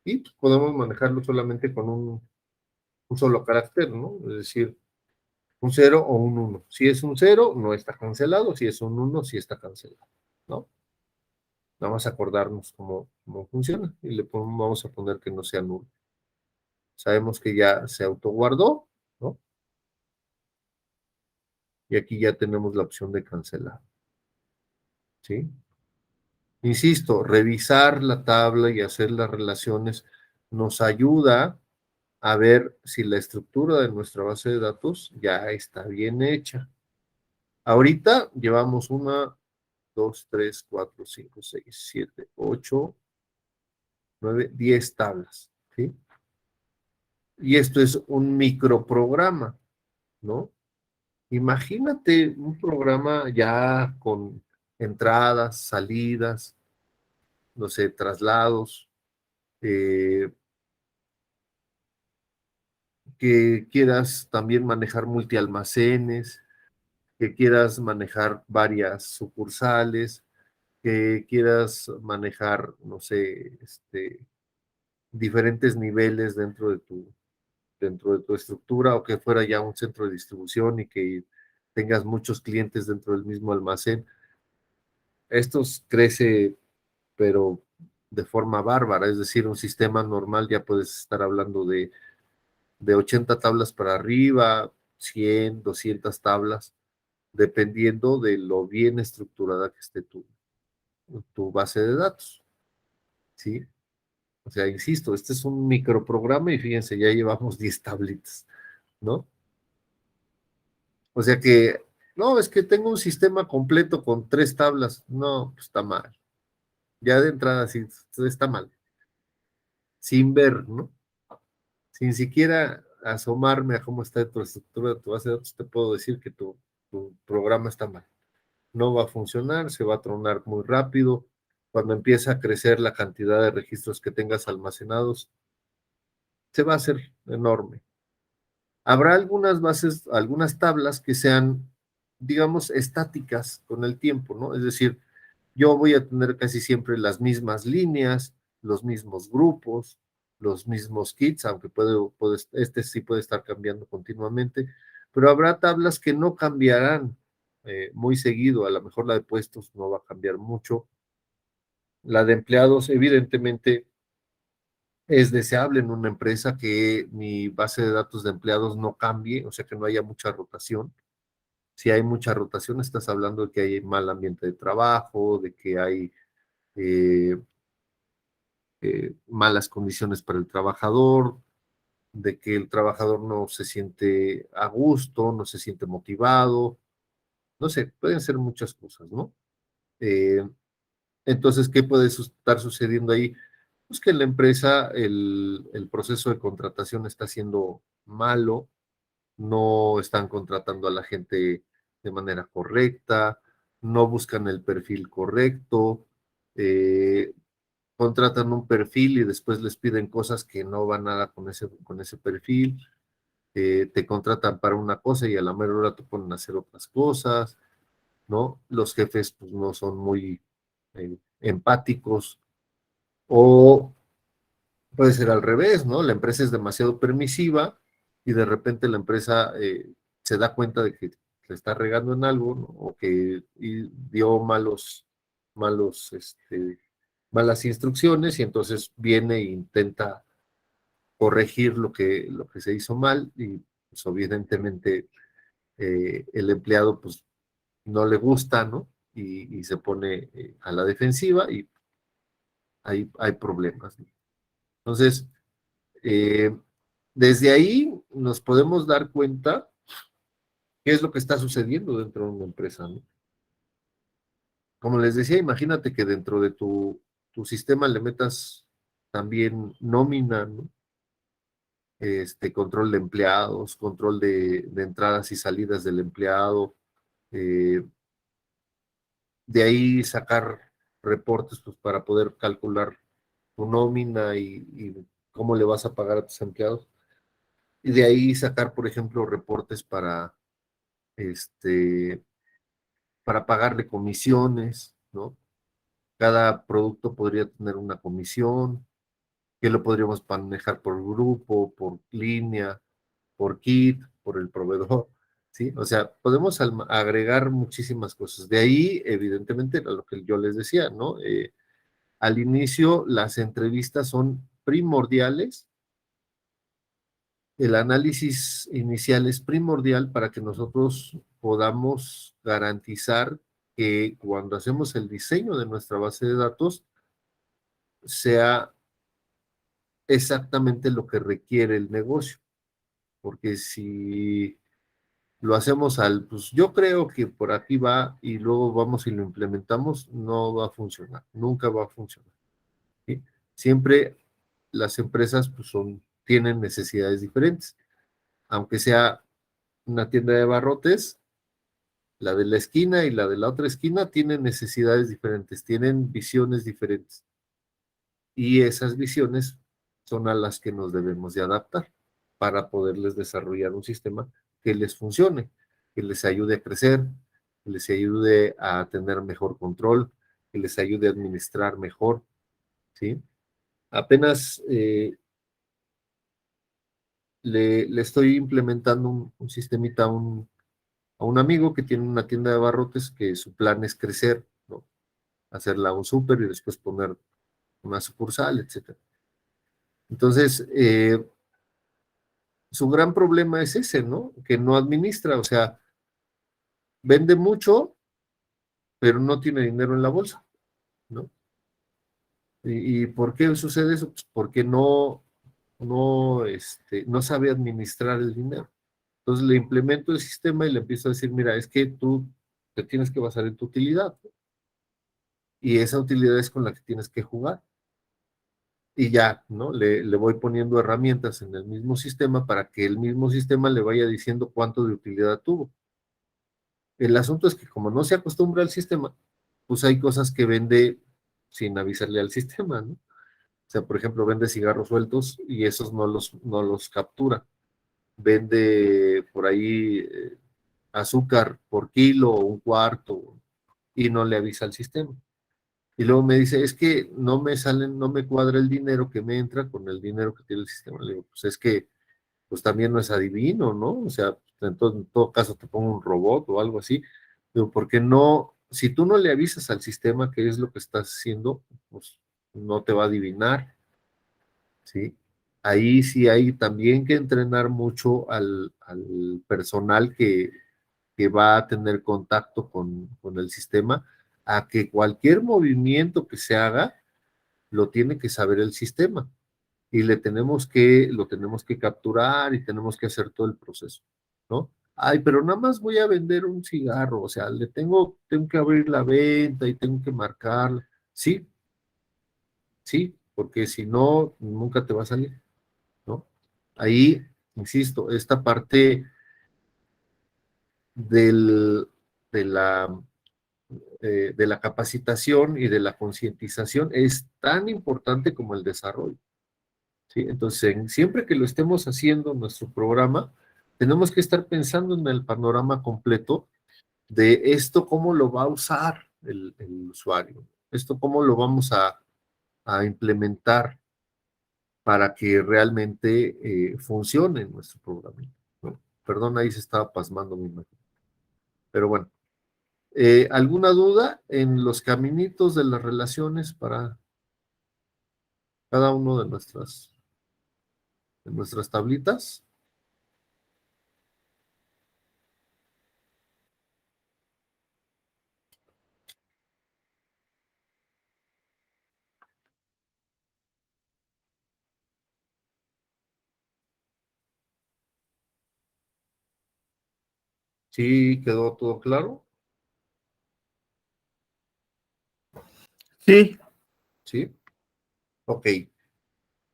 Y pues, podemos manejarlo solamente con un solo carácter, ¿no? Es decir, un cero o un uno. Si es un cero, no está cancelado. Si es un uno, sí está cancelado, ¿no? Vamos a acordarnos cómo funciona y vamos a poner que no sea nulo. Sabemos que ya se autoguardó, ¿no? Y aquí ya tenemos la opción de cancelar, ¿sí? Insisto, revisar la tabla y hacer las relaciones nos ayuda a ver si la estructura de nuestra base de datos ya está bien hecha. Ahorita llevamos 1, 2, 3, 4, 5, 6, 7, 8, 9, 10 tablas, ¿sí? Y esto es un microprograma, ¿no? Imagínate un programa ya con entradas, salidas, no sé, traslados, eh, que quieras también manejar multialmacenes, que quieras manejar varias sucursales, que quieras manejar, no sé, diferentes niveles dentro de tu estructura, o que fuera ya un centro de distribución y que tengas muchos clientes dentro del mismo almacén. Esto crece, pero de forma bárbara, es decir, un sistema normal ya puedes estar hablando de 80 tablas para arriba, 100, 200 tablas, dependiendo de lo bien estructurada que esté tu base de datos, ¿sí? O sea, insisto, este es un microprograma y fíjense, ya llevamos 10 tablitas, ¿no? O sea que, no, es que tengo un sistema completo con 3 tablas. No, pues está mal. Ya de entrada sí está mal. Sin ver, ¿no? Sin siquiera asomarme a cómo está tu estructura de tu base de datos, te puedo decir que tu programa está mal. No va a funcionar, se va a tronar muy rápido. Cuando empieza a crecer la cantidad de registros que tengas almacenados, se va a hacer enorme. Habrá algunas bases, algunas tablas que sean, digamos, estáticas con el tiempo, ¿no? Es decir, yo voy a tener casi siempre las mismas líneas, los mismos grupos, los mismos kits, aunque este sí puede estar cambiando continuamente, pero habrá tablas que no cambiarán muy seguido. A lo mejor la de puestos no va a cambiar mucho. La de empleados, evidentemente, es deseable en una empresa que mi base de datos de empleados no cambie, o sea, que no haya mucha rotación. Si hay mucha rotación, estás hablando de que hay mal ambiente de trabajo, de que hay eh, malas condiciones para el trabajador, de que el trabajador no se siente a gusto, no se siente motivado, no sé, pueden ser muchas cosas, ¿no? Eh, entonces, ¿qué puede estar sucediendo ahí? Pues que en la empresa el proceso de contratación está siendo malo, no están contratando a la gente de manera correcta, no buscan el perfil correcto, eh, contratan un perfil y después les piden cosas que no van nada con ese perfil, te contratan para una cosa y a la mera hora te ponen a hacer otras cosas, ¿no? Los jefes pues no son muy empáticos, o puede ser al revés, ¿no? La empresa es demasiado permisiva y de repente la empresa se da cuenta de que se está regando en algo, ¿no? O que dio malas instrucciones y entonces viene e intenta corregir lo que se hizo mal y pues evidentemente el empleado pues no le gusta, ¿no? Y se pone a la defensiva y hay problemas, ¿no? Entonces, eh, desde ahí nos podemos dar cuenta qué es lo que está sucediendo dentro de una empresa, ¿no? Como les decía, imagínate que dentro de tu sistema le metas también nómina, ¿no? Control de empleados, control de entradas y salidas del empleado, eh, de ahí sacar reportes pues, para poder calcular tu nómina y cómo le vas a pagar a tus empleados. Y de ahí sacar, por ejemplo, reportes este, para pagarle comisiones, ¿no? cada producto podría tener una comisión, que lo podríamos manejar por grupo, por línea, por kit, por el proveedor, ¿sí? O sea, podemos agregar muchísimas cosas. De ahí, evidentemente, a lo que yo les decía, ¿no? Al inicio, las entrevistas son primordiales. El análisis inicial es primordial para que nosotros podamos garantizar que cuando hacemos el diseño de nuestra base de datos sea exactamente lo que requiere el negocio. Porque si lo hacemos pues yo creo que por aquí va y luego vamos y lo implementamos, no va a funcionar, nunca va a funcionar. ¿Sí? Siempre las empresas pues tienen necesidades diferentes, aunque sea una tienda de barrotes, la de la esquina y la de la otra esquina tienen necesidades diferentes, tienen visiones diferentes y esas visiones son a las que nos debemos de adaptar para poderles desarrollar un sistema que les funcione, que les ayude a crecer, que les ayude a tener mejor control, que les ayude a administrar mejor, ¿sí? Apenas le estoy implementando un sistemita a un amigo que tiene una tienda de barrotes que su plan es crecer, ¿no? Hacerla un súper y después poner una sucursal, etcétera. Entonces, su gran problema es ese, ¿no? Que no administra, o sea, vende mucho, pero no tiene dinero en la bolsa, ¿no? ¿Y por qué sucede eso? Pues porque no sabe administrar el dinero. Entonces le implemento el sistema y le empiezo a decir, mira, es que tú te tienes que basar en tu utilidad, ¿no? Y esa utilidad es con la que tienes que jugar. Y ya, ¿no? Le voy poniendo herramientas en el mismo sistema para que el mismo sistema le vaya diciendo cuánto de utilidad tuvo. El asunto es que como no se acostumbra al sistema, pues hay cosas que vende sin avisarle al sistema, ¿no? O sea, por ejemplo, vende cigarros sueltos y esos no los captura. Vende por ahí azúcar por kilo o un cuarto y no le avisa al sistema. Y luego me dice, es que no me cuadra el dinero que me entra con el dinero que tiene el sistema. Le digo, pues es que pues también no es adivino, ¿no? O sea, en todo caso te pongo un robot o algo así, pero porque no, si tú no le avisas al sistema qué es lo que estás haciendo, pues no te va a adivinar, ¿sí? Ahí sí hay también que entrenar mucho al personal que va a tener contacto con el sistema, a que cualquier movimiento que se haga, lo tiene que saber el sistema y lo tenemos que capturar y tenemos que hacer todo el proceso, ¿no? Ay, pero nada más voy a vender un cigarro, o sea, tengo que abrir la venta y tengo que marcarla. Sí, sí, porque si no, nunca te va a salir, ¿no? Ahí, insisto, esta parte del, de de la capacitación y de la concientización es tan importante como el desarrollo. ¿Sí? Entonces, siempre que lo estemos haciendo en nuestro programa, tenemos que estar pensando en el panorama completo de esto, cómo lo va a usar el usuario, esto cómo lo vamos a implementar para que realmente funcione nuestro programa, ¿no? Perdón, ahí se estaba pasmando mi imagen. Pero bueno, ¿alguna duda en los caminitos de las relaciones para cada uno de nuestras tablitas? ¿Sí quedó todo claro? Sí, ¿Sí? Ok.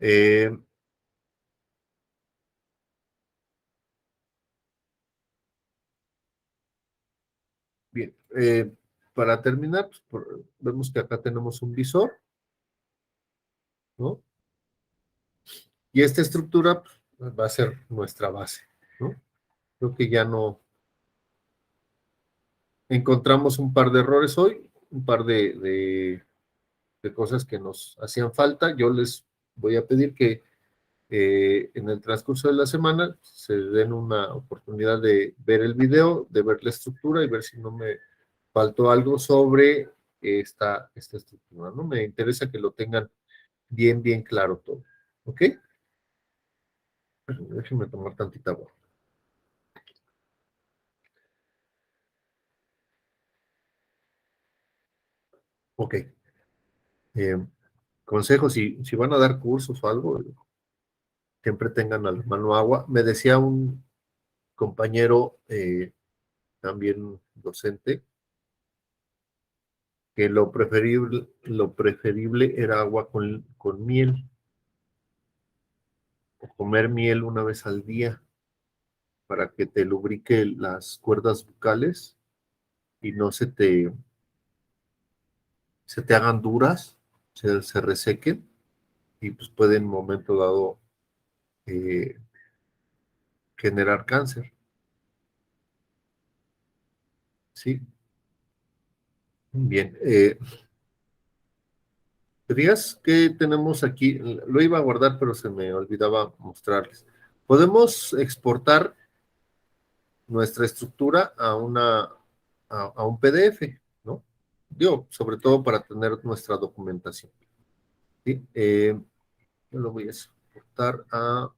Eh, bien. Para terminar, pues, vemos que acá tenemos un visor, ¿no? Y esta estructura pues, va a ser nuestra base, ¿no? Creo que ya no encontramos un par de errores hoy, un par de cosas que nos hacían falta. Yo les voy a pedir que en el transcurso de la semana se den una oportunidad de ver el video, de ver la estructura y ver si no me faltó algo sobre esta estructura, ¿no? Me interesa que lo tengan bien, bien claro todo. ¿Ok? Déjenme tomar tantita agua. Ok. Eh, Consejos, si van a dar cursos o algo, siempre tengan a la mano agua. Me decía un compañero, también docente, que lo preferible era agua con miel, o comer miel una vez al día para que te lubrique las cuerdas bucales y no se te hagan duras, se resequen y pues pueden en un momento dado eh, generar cáncer, ¿sí? Bien, ¿dirías que tenemos aquí? Lo iba a guardar, pero se me olvidaba mostrarles. Podemos exportar nuestra estructura a un PDF, ¿no? Digo, sobre todo para tener nuestra documentación. ¿Sí? Yo lo voy a exportar a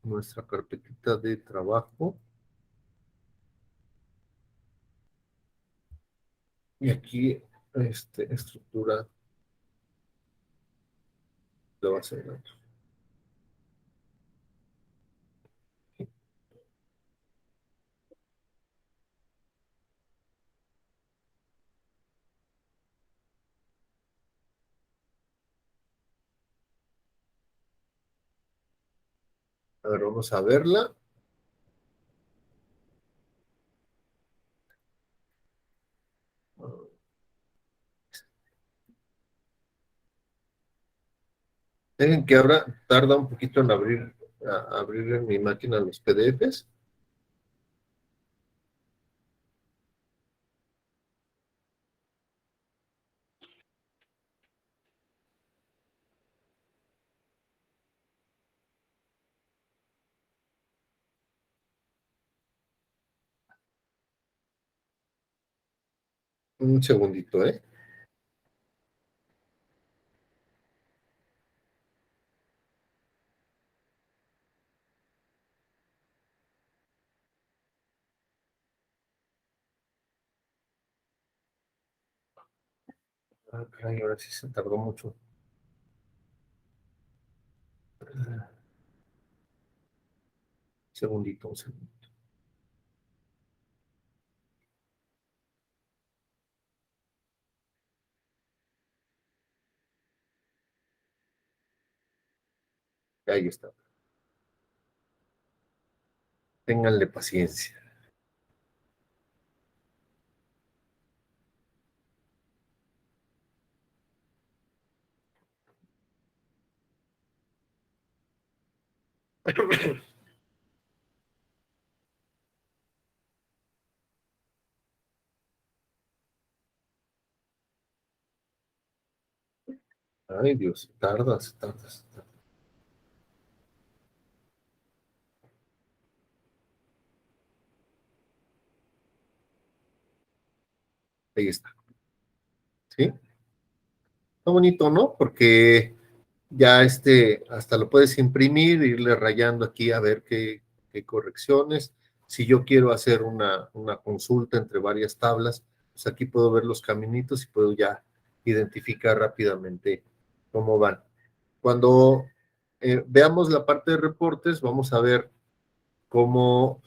nuestra carpetita de trabajo. Y aquí, estructura de base de datos. A ver, vamos a verla. Dejen que ahora tarda un poquito en abrir en mi máquina los PDFs. Un segundito, ¿eh? Ah, caray, ahora sí se tardó mucho. Segundito, un segundito. Ahí está. Ténganle paciencia. Ay, Dios, tardas, tardas, tardas. Ahí está. ¿Sí? Está bonito, ¿no? Porque ya hasta lo puedes imprimir, irle rayando aquí a ver qué correcciones. Si yo quiero hacer una consulta entre varias tablas, pues aquí puedo ver los caminitos y puedo ya identificar rápidamente cómo van. Cuando veamos la parte de reportes, vamos a ver cómo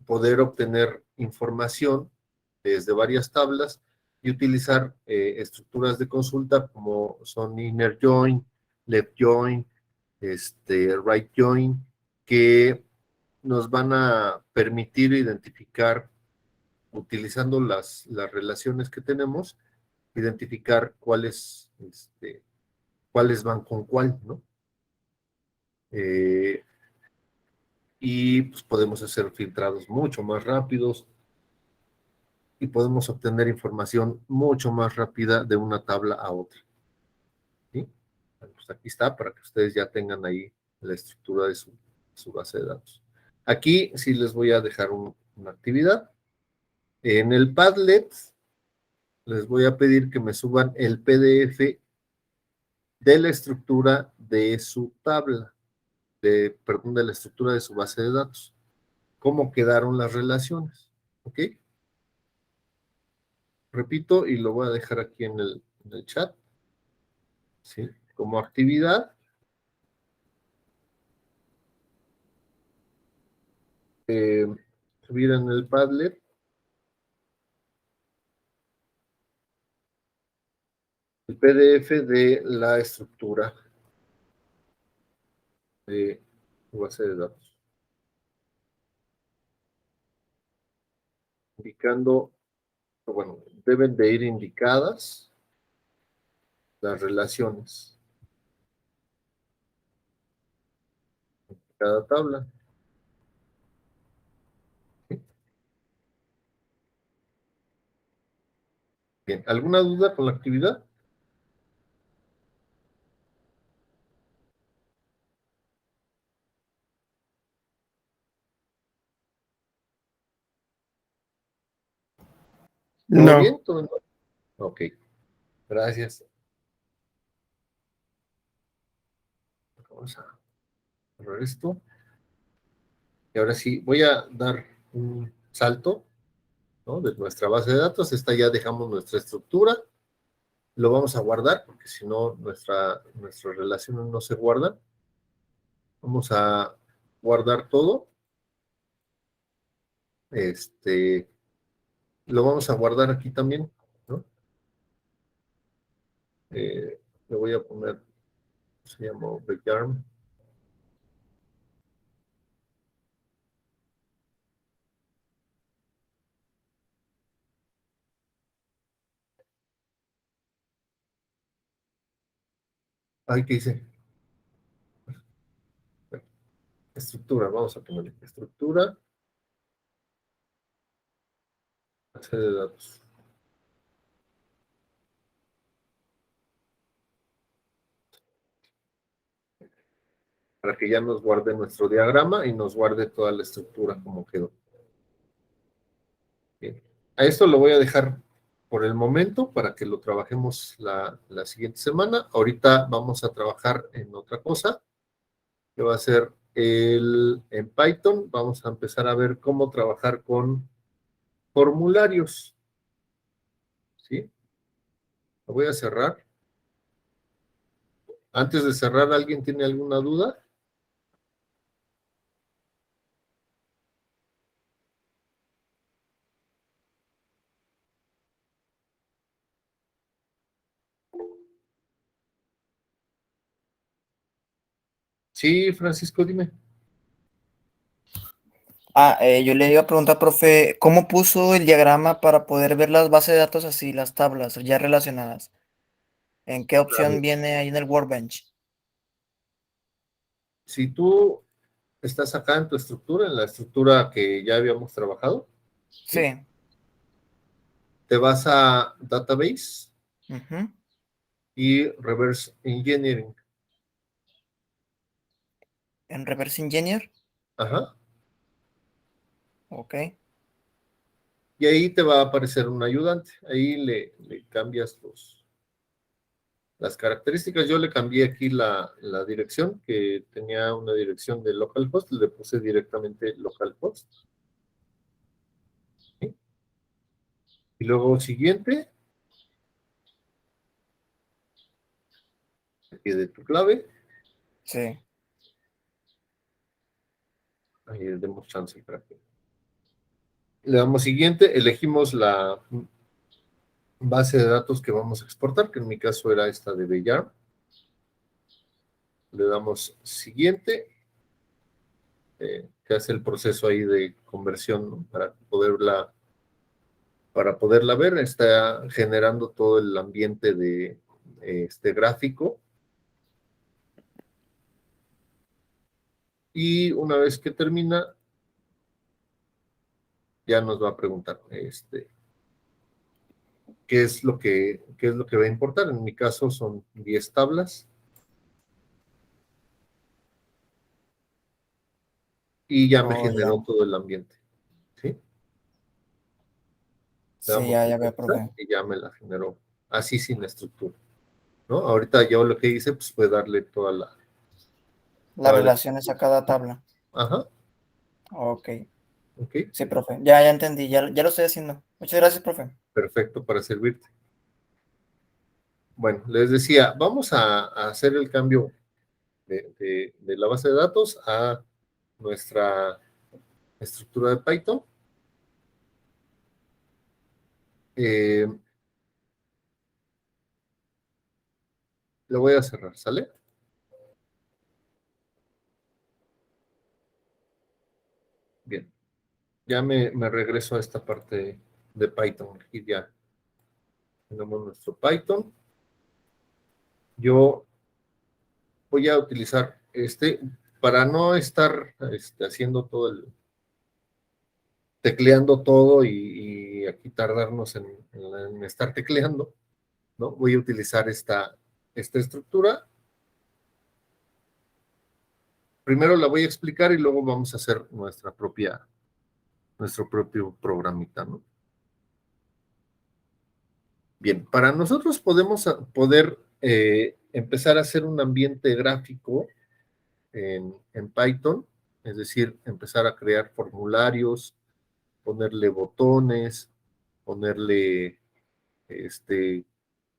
poder obtener información desde varias tablas y utilizar estructuras de consulta como son inner join, left join, right join, que nos van a permitir identificar, utilizando las relaciones que tenemos, identificar cuáles van con cuál, ¿no? Eh, y pues podemos hacer filtrados mucho más rápidos, y podemos obtener información mucho más rápida de una tabla a otra. ¿Sí? Bueno, pues aquí está para que ustedes ya tengan ahí la estructura de su base de datos. Aquí sí les voy a dejar una actividad. En el Padlet les voy a pedir que me suban el PDF de la estructura de su tabla, perdón, de la estructura de su base de datos. Cómo quedaron las relaciones. ¿Ok? Repito, y lo voy a dejar aquí en el chat. ¿Sí? Como actividad, subir en el Padlet el PDF de la estructura de su base de datos, indicando, bueno, deben de ir indicadas las relaciones de cada tabla. ¿Sí? Bien, ¿alguna duda con la actividad? ¿Todo No. bien? ¿Todo bien? Ok, gracias. Vamos a cerrar esto. Y ahora sí, voy a dar un salto, ¿no? De nuestra base de datos. Esta ya dejamos nuestra estructura. Lo vamos a guardar porque si no, nuestras relaciones no se guardan. Vamos a guardar todo. Lo vamos a guardar aquí también, ¿no? Le voy a poner, se llama Bejarm. Ay, ¿qué dice? Estructura, vamos a poner estructura, base de datos. Para que ya nos guarde nuestro diagrama y nos guarde toda la estructura como quedó. Bien. A esto lo voy a dejar por el momento para que lo trabajemos la siguiente semana. Ahorita vamos a trabajar en otra cosa, que va a ser en Python. Vamos a empezar a ver cómo trabajar con formularios. ¿Sí? Lo voy a cerrar. Antes de cerrar, ¿alguien tiene alguna duda? Sí, Francisco, dime. Yo le iba a preguntar, profe, ¿cómo puso el diagrama para poder ver las bases de datos así, las tablas ya relacionadas? ¿En qué A opción ver, viene ahí en el Workbench? si tú estás acá en tu estructura, en la estructura que ya habíamos trabajado, ¿sí? Sí. Te vas a Database Ujú. y Reverse Engineering. En Reverse Engineer. Ajá. Ok. Y ahí te va a aparecer un ayudante. Ahí le cambias las características. Yo le cambié aquí la dirección, que tenía una dirección de localhost, le puse directamente localhost. ¿Sí? Y luego siguiente, aquí de tu clave. Sí. Ahí le demos chance para que. Le damos siguiente, elegimos la base de datos que vamos a exportar, que en mi caso era esta de Bellar. Le damos siguiente, que hace el proceso ahí de conversión, ¿no? Para poderla ver. Está generando todo el ambiente de este gráfico. Y una vez que termina, ya nos va a preguntar, qué es lo que va a importar. En mi caso son 10 tablas. Y ya me generó ya. todo el ambiente. ¿Sí? Le Sí, damos ya, a ya veo, actualizar profe. y ya me la generó así sin estructura, ¿no? Ahorita yo lo que hice pues fue darle Las toda la relaciones a estructura. cada tabla. Ajá, Ok. ok, Sí, profe. Ya entendí. Ya lo estoy haciendo. Muchas gracias, profe. perfecto para servirte. Bueno, les decía, vamos a hacer el cambio de la base de datos a nuestra estructura de Python. Eh, lo voy a cerrar, ¿sale? Bien, ya me regreso a esta parte de Python. Aquí ya tenemos nuestro Python. Yo voy a utilizar para no estar haciendo tecleando todo y aquí tardarnos en estar tecleando, ¿no? Voy a utilizar esta estructura. Primero la voy a explicar y luego vamos a hacer nuestro propio programita, ¿no? Bien, para nosotros poder empezar a hacer un ambiente gráfico en Python, es decir, empezar a crear formularios, ponerle botones, ponerle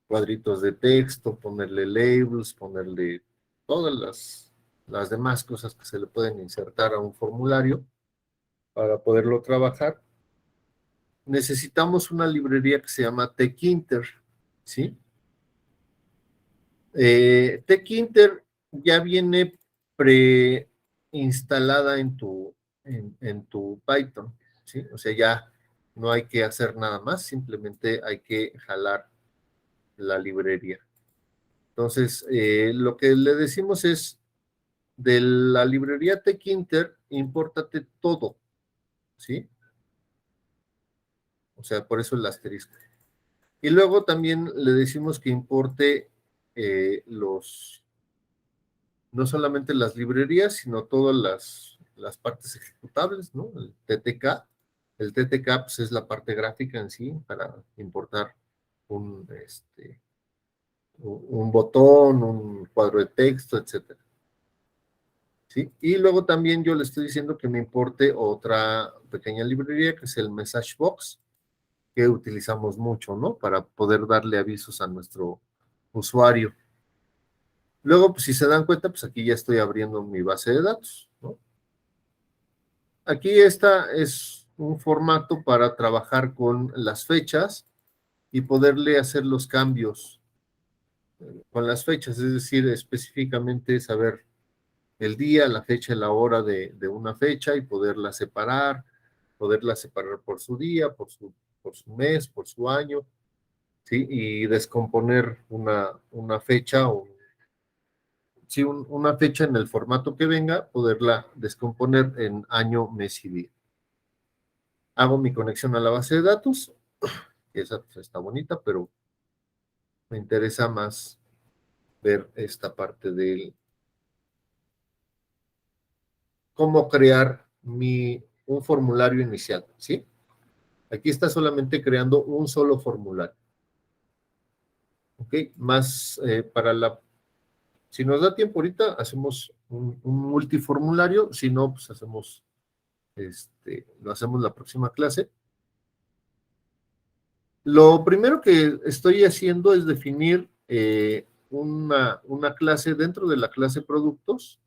cuadritos de texto, ponerle labels, ponerle todas las demás cosas que se le pueden insertar a un formulario para poderlo trabajar. Necesitamos una librería que se llama Tkinter, ¿sí? Tkinter ya viene preinstalada en tu Python, ¿sí? O sea, ya no hay que hacer nada más, simplemente hay que jalar la librería. Entonces, lo que le decimos es, de la librería Tkinter, impórtate todo, ¿sí? O sea, por eso el asterisco. Y luego también le decimos que importe no solamente las librerías, sino todas las partes ejecutables, ¿no? El TTK. El TTK pues, es la parte gráfica en sí para importar un, un botón, un cuadro de texto, etcétera. ¿Sí? Y luego también yo le estoy diciendo que me importe otra pequeña librería que es el Message Box, que utilizamos mucho, ¿no? Para poder darle avisos a nuestro usuario. Luego, pues si se dan cuenta, pues aquí ya estoy abriendo mi base de datos, ¿no? Aquí esta es un formato para trabajar con las fechas y poderle hacer los cambios con las fechas, es decir, específicamente saber el día, la fecha y la hora de una fecha y poderla separar por su día, por su mes, por su año, ¿sí? Y descomponer una fecha o sí, una fecha en el formato que venga, poderla descomponer en año, mes y día. Hago mi conexión a la base de datos, que esa pues, está bonita, pero me interesa más ver esta parte del cómo crear un formulario inicial, ¿sí? Aquí está solamente creando un solo formulario. ¿Ok? Más si nos da tiempo ahorita, hacemos un multiformulario, si no, pues lo hacemos la próxima clase. Lo primero que estoy haciendo es definir una clase dentro de la clase productos.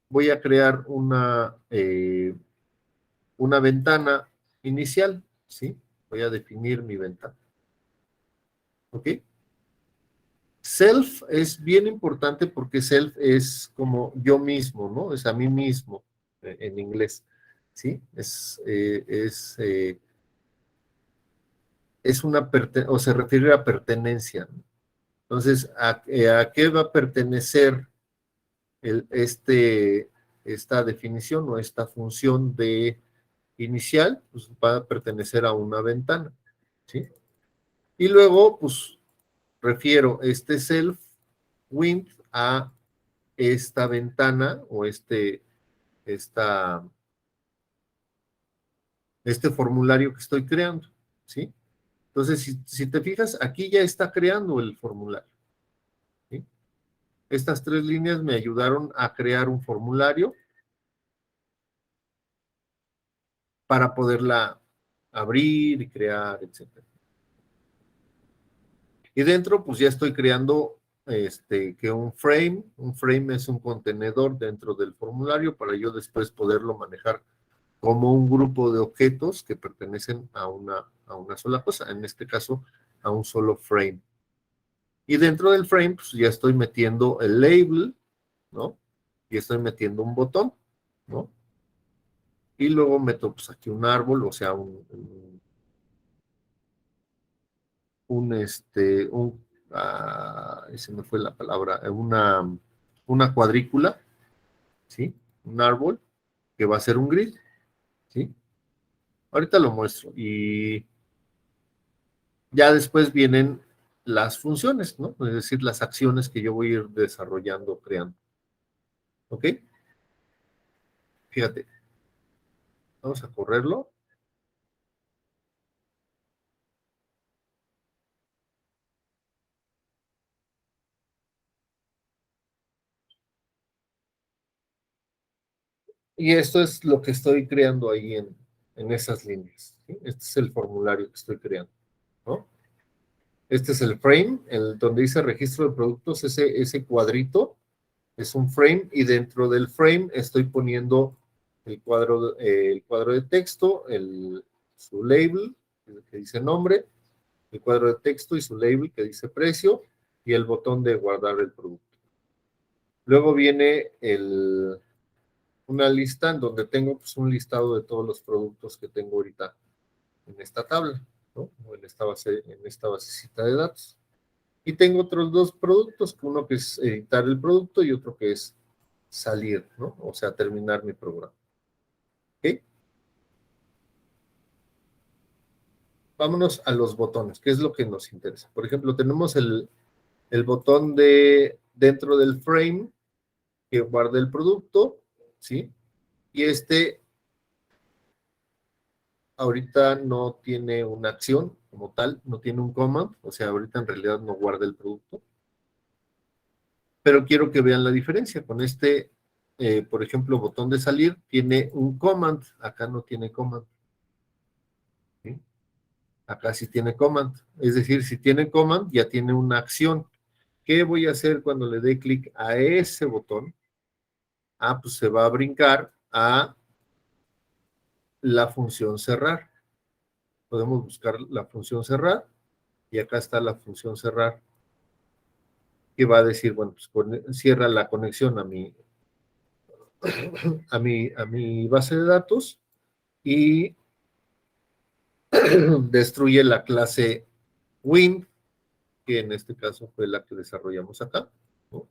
Voy a crear una ventana inicial, ¿sí? Voy a definir mi ventana. ¿Ok? Self es bien importante porque self es como yo mismo, ¿no? Es a mí mismo en inglés, ¿sí? Es o se refiere a pertenencia, ¿no? Entonces, ¿a qué va a pertenecer el, esta definición o esta función de inicial? Pues va a pertenecer a una ventana. ¿sí? Y luego, pues, refiero este self wind a esta ventana o este formulario que estoy creando, ¿sí? Entonces, si te fijas, aquí ya está creando el formulario, ¿sí? Estas 3 líneas me ayudaron a crear un formulario para poderla abrir y crear, etcétera. Y dentro, pues ya estoy creando que un frame es un contenedor dentro del formulario para yo después poderlo manejar como un grupo de objetos que pertenecen a una sola cosa, en este caso, a un solo frame. Y dentro del frame, pues ya estoy metiendo el label, ¿no? Y estoy metiendo un botón, ¿no? Y luego meto, pues aquí un árbol, o sea, se me fue la palabra, una cuadrícula, ¿sí? Un árbol, que va a ser un grid, ¿sí? Ahorita lo muestro. Y ya después vienen las funciones, ¿no? Es decir, las acciones que yo voy a ir desarrollando, creando. ¿Ok? Fíjate, vamos a correrlo. Y esto es lo que estoy creando ahí en esas líneas, ¿sí? Este es el formulario que estoy creando, ¿no? Este es el frame, donde dice registro de productos, ese cuadrito es un frame y dentro del frame estoy poniendo el cuadro de texto, su label, que dice nombre, el cuadro de texto y su label que dice precio y el botón de guardar el producto. Luego viene una lista en donde tengo pues, un listado de todos los productos que tengo ahorita en esta tabla, ¿no? O en esta basecita de datos. Y tengo otros 2 productos, uno que es editar el producto y otro que es salir, ¿no? O sea, terminar mi programa. ¿Ok? Vámonos a los botones, que es lo que nos interesa. Por ejemplo, tenemos el botón dentro del frame que guarda el producto, ¿sí? Y ahorita no tiene una acción como tal, no tiene un command, o sea, ahorita en realidad no guarda el producto. Pero quiero que vean la diferencia. Con por ejemplo, botón de salir, tiene un command, acá no tiene command, ¿sí? Acá sí tiene command. Es decir, si tiene command, ya tiene una acción. ¿Qué voy a hacer cuando le dé clic a ese botón? Pues se va a brincar a la función cerrar. Podemos buscar la función cerrar y acá está la función cerrar que va a decir, bueno, pues cierra la conexión a mi base de datos y destruye la clase Win, que en este caso fue la que desarrollamos acá, ¿no?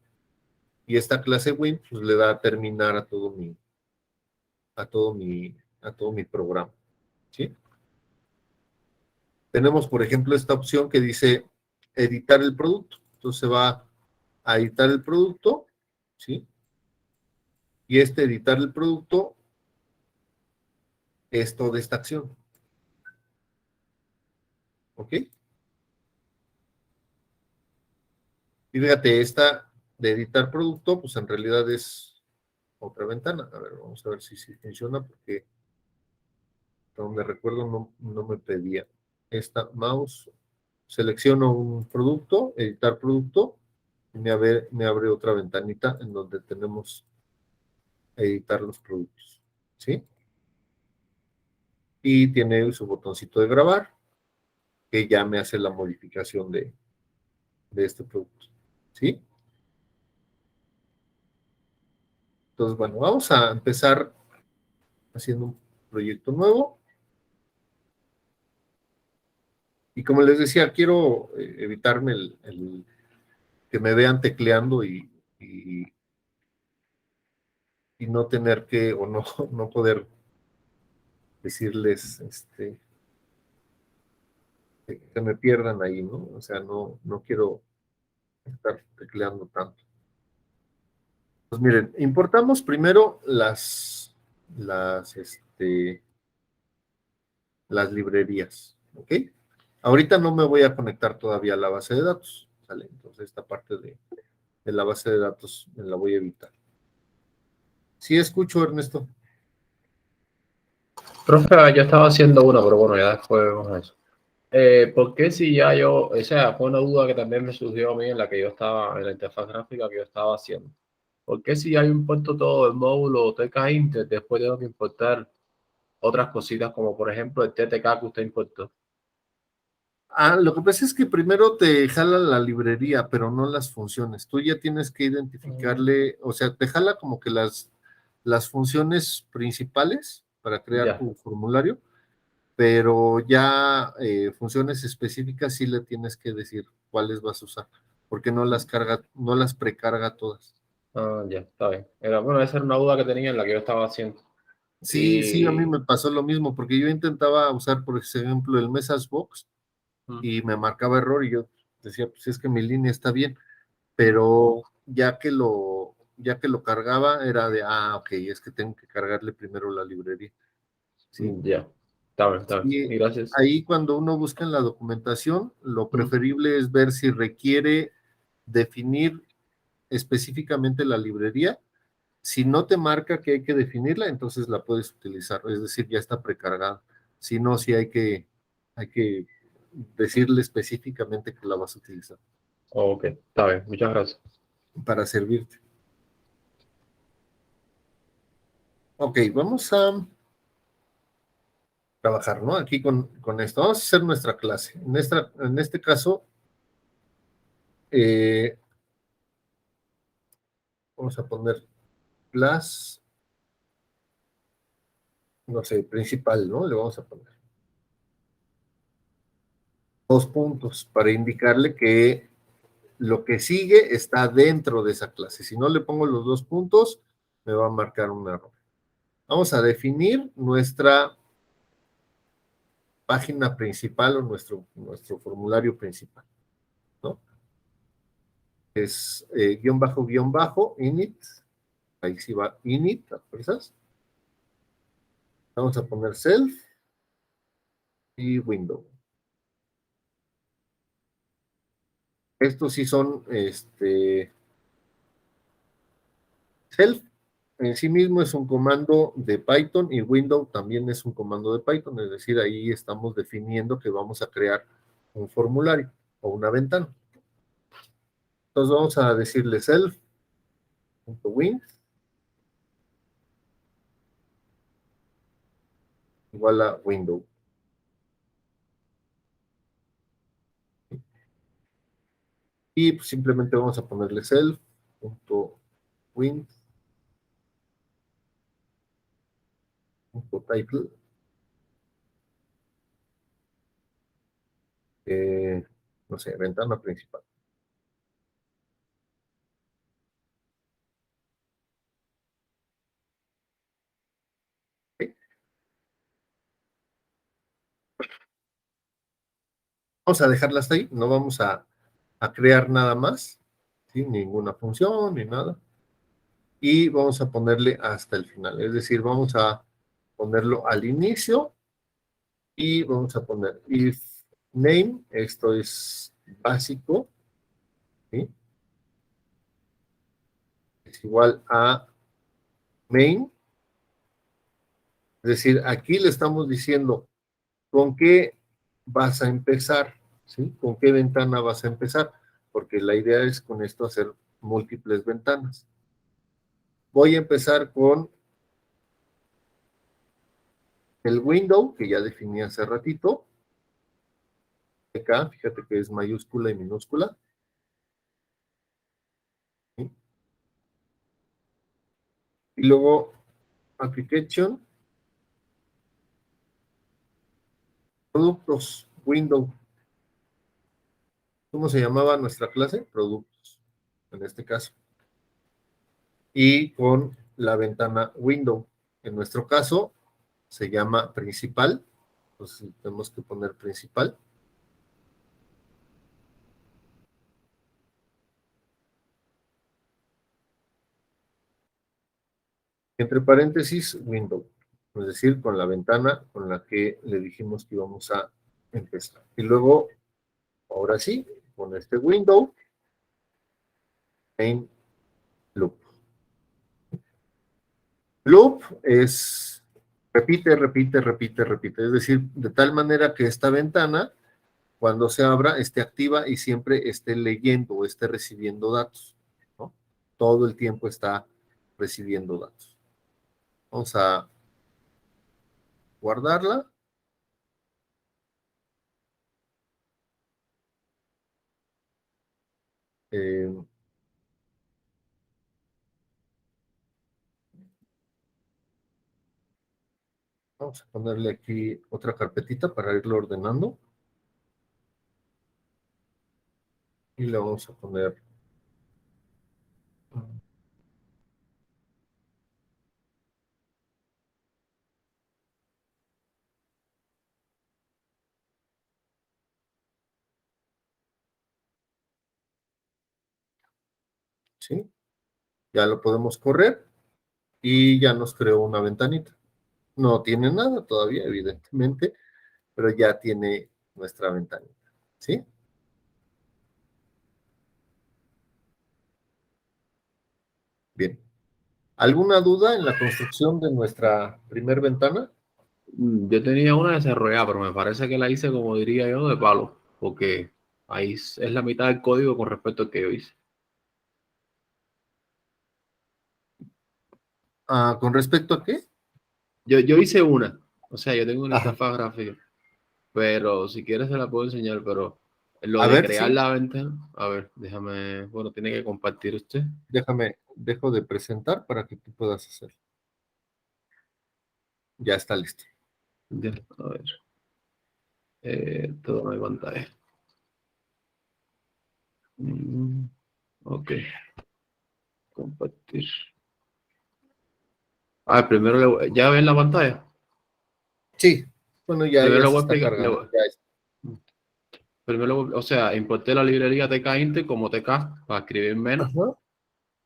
Y esta clase Win pues le da a terminar a todo mi programa, ¿sí? Tenemos, por ejemplo, esta opción que dice editar el producto. Entonces se va a editar el producto, ¿sí? Y editar el producto es toda esta acción, ¿ok? Y fíjate, esta de editar producto, pues en realidad es otra ventana. A ver, vamos a ver si funciona, porque donde recuerdo no me pedía. Esta mouse, selecciono un producto, editar producto, y me abre otra ventanita en donde tenemos editar los productos, ¿sí? Y tiene su botoncito de grabar, que ya me hace la modificación de este producto, ¿sí? Entonces, bueno, vamos a empezar haciendo un proyecto nuevo. Y como les decía, quiero evitarme el que me vean tecleando y no tener que, o no, no poder decirles que se me pierdan ahí, ¿no? O sea, no quiero estar tecleando tanto. Pues miren, importamos primero las librerías, ¿ok? Ahorita no me voy a conectar todavía a la base de datos, ¿sale? Entonces esta parte de la base de datos me la voy a evitar. Sí escucho, Ernesto. Profe, yo estaba haciendo una, pero bueno, ya después vemos eso. ¿Por qué si ya yo, o sea, fue una duda que también me surgió a mí en la que yo estaba, en la interfaz gráfica que yo estaba haciendo? ¿Por qué si ya yo importo todo el módulo TK Inter, después tengo que importar otras cositas como por ejemplo el TTK que usted importó? Lo que pasa es que primero te jala la librería, pero no las funciones. Tú ya tienes que identificarle, o sea, te jala como que las funciones principales para crear Ya. tu formulario, pero ya funciones específicas sí le tienes que decir cuáles vas a usar, porque no las carga, no las precarga todas. Ah, ya, está bien. Era, bueno, esa era una duda que tenía en la que yo estaba haciendo. Sí, a mí Y... me pasó lo mismo, porque yo intentaba usar, por ejemplo, el Messagebox y me marcaba error y yo decía, pues es que mi línea está bien, pero ya que lo cargaba era de, ok, es que tengo que cargarle primero la librería, ¿sí? Ya, está bien, está bien. Y Y gracias. ahí cuando uno busca en la documentación, lo preferible es ver si requiere definir específicamente la librería. Si no te marca que hay que definirla, entonces la puedes utilizar, es decir, ya está precargada. Si no, sí hay que decirle específicamente que la vas a utilizar Ok, está bien, muchas gracias. para servirte. Ok, vamos a trabajar, ¿no? Aquí con esto. Vamos a hacer nuestra clase. En este caso, eh, vamos a poner class, no sé, principal, ¿no? Le vamos a poner 2 puntos para indicarle que lo que sigue está dentro de esa clase. Si no le pongo los 2 puntos, me va a marcar un error. Vamos a definir nuestra página principal o nuestro formulario principal, ¿no? Es guión bajo, init. Ahí sí va init, a fuerzas. Vamos a poner self y window. Estos sí son, self en sí mismo es un comando de Python y window también es un comando de Python, es decir, ahí estamos definiendo que vamos a crear un formulario o una ventana. Entonces vamos a decirle self.win igual a window. Y pues simplemente vamos a ponerle self.win.title, no sé, ventana principal. ¿Okay? Vamos a dejarla hasta ahí, no vamos a crear nada más, ¿sí? Ninguna función ni nada. Y vamos a ponerle hasta el final, es decir, vamos a ponerlo al inicio y vamos a poner if name, esto es básico, ¿sí? Es igual a main, es decir, aquí le estamos diciendo con qué vas a empezar, ¿sí? Con qué ventana vas a empezar, porque la idea es con esto hacer múltiples ventanas. Voy a empezar con el window, que ya definí hace ratito. Acá, fíjate que es mayúscula y minúscula. ¿Sí? Y luego, application, productos, window. ¿Cómo se llamaba nuestra clase? Productos, en este caso. Y con la ventana window. En nuestro caso, se llama principal. Entonces, tenemos que poner principal. entre paréntesis, window, es decir, con la ventana con la que le dijimos que íbamos a empezar. Y luego, ahora sí, con este window, main loop. Loop es repite, repite, repite, repite. Es decir, de tal manera que esta ventana, cuando se abra, esté activa y siempre esté leyendo o esté recibiendo datos, ¿no? Todo el tiempo está recibiendo datos. Vamos a guardarla. Eh, Vamos a ponerle aquí otra carpetita para irlo ordenando. Y le vamos a poner... ¿Sí? Ya lo podemos correr y ya nos creó una ventanita. No tiene nada todavía, evidentemente, pero ya tiene nuestra ventanita. ¿Sí? Bien. ¿Alguna duda en la construcción de nuestra primer ventana? Yo tenía una desarrollada, pero me parece que la hice, como diría yo, de palo, porque ahí es la mitad del código con respecto al que yo hice. Ah, ¿con respecto a qué? Yo hice una, o sea, yo tengo una Ajá. interfaz gráfica, pero si quieres se la puedo enseñar, pero lo A de ver, crear sí, la ventana, a ver, déjame, bueno, tiene que compartir usted. dejo de presentar para que tú puedas hacer. Ya está listo. Ya, a ver, todo no hay pantalla. Ok, compartir. Ah, primero, ¿ya ven la pantalla? Sí, bueno, ya, Primero ya le se voy a está explicar, cargando. Ya está. primero, o sea, importé la librería TK-Int como TK para escribir menos. Ajá.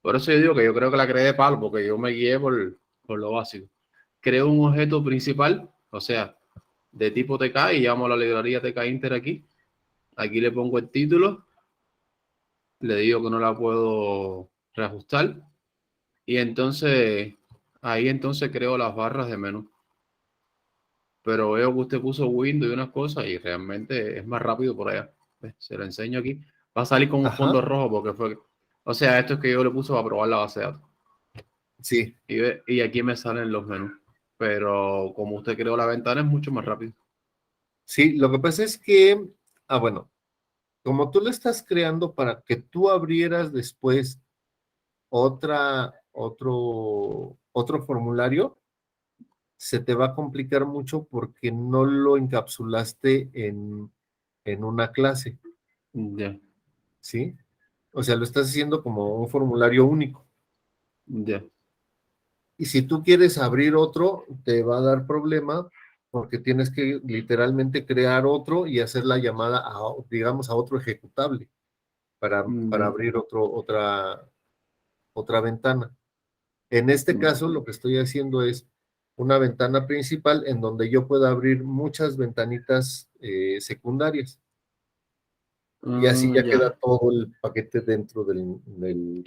Por eso yo digo que yo creo que la creé de palo, porque yo me guié por lo básico. Creo un objeto principal, o sea, de tipo TK y llamo a la librería TK-Inter aquí. Aquí le pongo el título, le digo que no la puedo reajustar y entonces ahí entonces creo las barras de menú. Pero veo que usted puso Windows y unas cosas y realmente es más rápido por allá. ¿Ves? Se lo enseño aquí. Va a salir con un fondo Ajá. rojo porque fue... O sea, esto es que yo le puse para probar la base de datos. Sí, Y aquí me salen los menús. Pero como usted creó la ventana es mucho más rápido. sí, lo que pasa es que, bueno, como tú lo estás creando para que tú abrieras después otro formulario, se te va a complicar mucho porque no lo encapsulaste en una clase, Ya, ¿sí? O sea, lo estás haciendo como un formulario único. ya. Y si tú quieres abrir otro, te va a dar problema porque tienes que literalmente crear otro y hacer la llamada digamos, a otro ejecutable para Ya, abrir otra ventana. En este caso, lo que estoy haciendo es una ventana principal en donde yo pueda abrir muchas ventanitas secundarias. Y así ya ya, queda todo el paquete dentro del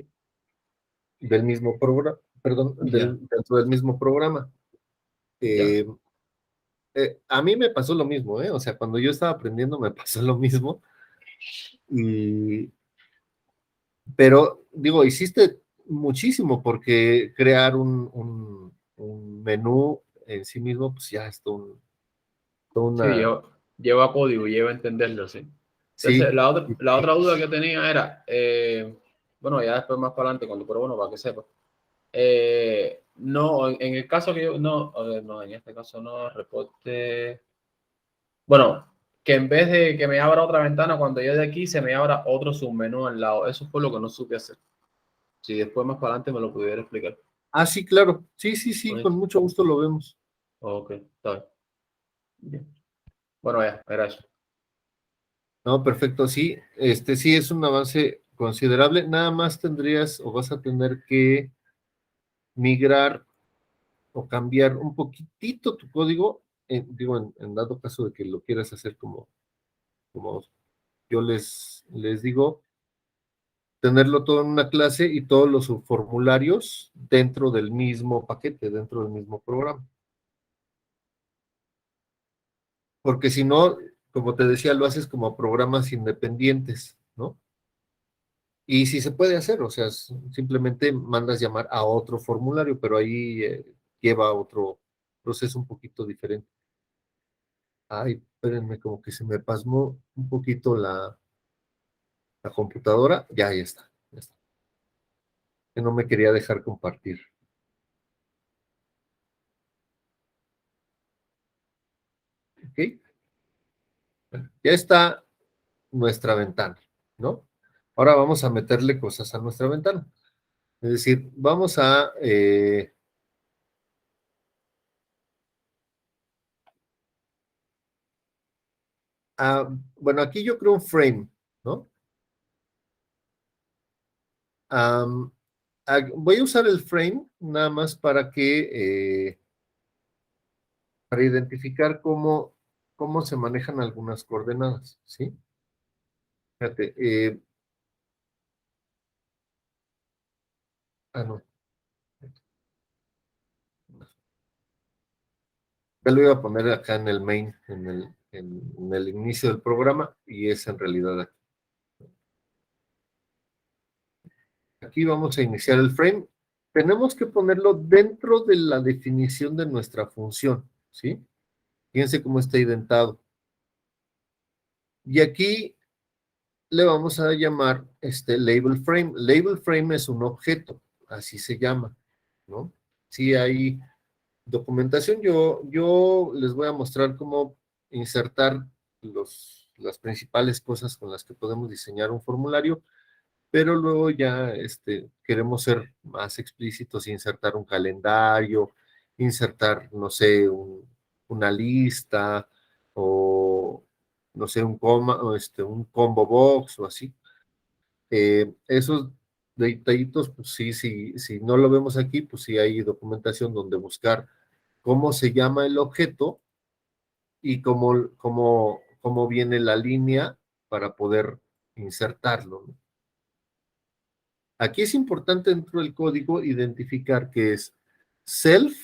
mismo programa, perdón, ya, dentro del mismo programa. ya. Eh, a mí me pasó lo mismo, ¿eh? O sea, cuando yo estaba aprendiendo me pasó lo mismo. Y, pero digo, hiciste muchísimo porque crear un menú en sí mismo, pues ya es toda Sí, una... lleva código, lleva a entenderlo, sí. Entonces, Sí, la otra duda que tenía era, bueno, ya después más para adelante, pero bueno, para que sepa. No, en el caso que yo, no, no, en este caso no, reporte. Bueno, que en vez de que me abra otra ventana, cuando yo de aquí se me abra otro submenú al lado. Eso fue lo que no supe hacer. Si después más para adelante me lo pudiera explicar. sí, claro. Sí, sí, sí, con ¿Bonito? mucho gusto lo vemos. Ok, está bien. Bien. Bueno, ya, era eso. No, perfecto, sí. Sí es un avance considerable. Nada más tendrías o vas a tener que migrar o cambiar un poquitito tu código, digo, en dado caso de que lo quieras hacer como yo les digo, tenerlo todo en una clase y todos los subformularios dentro del mismo paquete, dentro del mismo programa. Porque si no, como te decía, lo haces como programas independientes, ¿no? Y sí se puede hacer, o sea, simplemente mandas llamar a otro formulario, pero ahí lleva otro proceso un poquito diferente. Ay, espérenme, como que se me pasmó un poquito la computadora. Ya está, ya está. Que no me quería dejar compartir. ¿Ok? Bueno, ya está nuestra ventana, ¿no? Ahora vamos a meterle cosas a nuestra ventana. Es decir, vamos bueno, aquí yo creo un frame, ¿no? Am, voy a usar el frame nada más para identificar cómo se manejan algunas coordenadas, ¿sí? Fíjate, no, ya lo iba a poner acá en el main, en el inicio del programa, y es en realidad aquí. Aquí vamos a iniciar el frame. Tenemos que ponerlo dentro de la definición de nuestra función, ¿sí? Fíjense cómo está identado. Y aquí le vamos a llamar label frame. Label frame es un objeto, así se llama, ¿no? Sí hay documentación. Yo les voy a mostrar cómo insertar las principales cosas con las que podemos diseñar un formulario, pero luego ya queremos ser más explícitos y insertar un calendario, insertar, no sé, una lista o, no sé, un combo box o así. Esos detallitos, pues sí, si no lo vemos aquí, pues sí hay documentación donde buscar cómo se llama el objeto y cómo viene la línea para poder insertarlo, ¿no? Aquí es importante dentro del código identificar que es self,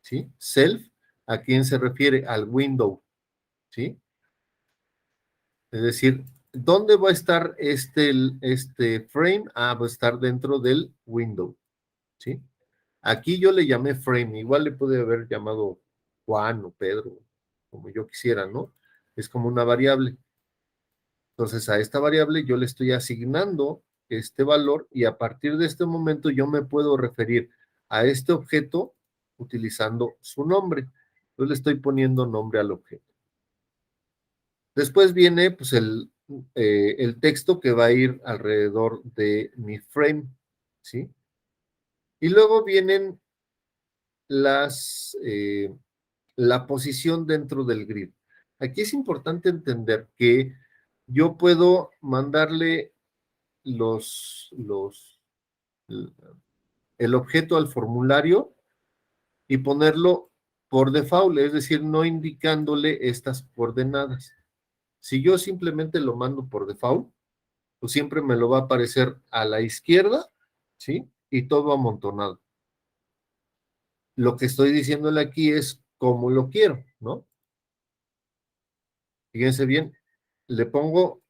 ¿sí? Self, ¿a quién se refiere? Al window, ¿sí? Es decir, ¿dónde va a estar este frame? Va a estar dentro del window, ¿sí? Aquí yo le llamé frame, igual le pude haber llamado Juan o Pedro, como yo quisiera, ¿no? Es como una variable. Entonces, a esta variable yo le estoy asignando este valor y a partir de este momento yo me puedo referir a este objeto utilizando su nombre. Yo le estoy poniendo nombre al objeto. Después viene pues el texto que va a ir alrededor de mi frame, ¿sí? Y luego vienen la posición dentro del grid. Aquí es importante entender que yo puedo mandarle el objeto al formulario y ponerlo por default, es decir, no indicándole estas coordenadas. Si yo simplemente lo mando por default, pues siempre me lo va a aparecer a la izquierda, ¿sí? Y todo amontonado. Lo que estoy diciéndole aquí es cómo lo quiero, ¿no? Fíjense bien, le pongo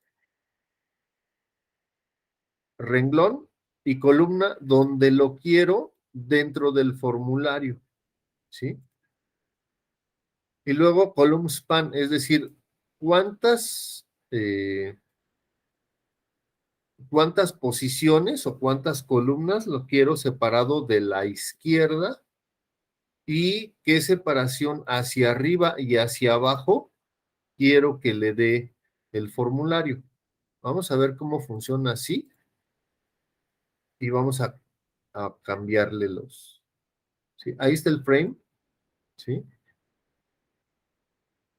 renglón y columna donde lo quiero dentro del formulario, ¿sí? Y luego column span, es decir, eh, cuántas posiciones o cuántas columnas lo quiero separado de la izquierda y qué separación hacia arriba y hacia abajo quiero que le dé el formulario. Vamos a ver cómo funciona así y vamos a cambiarle ¿sí? Ahí está el frame, ¿sí?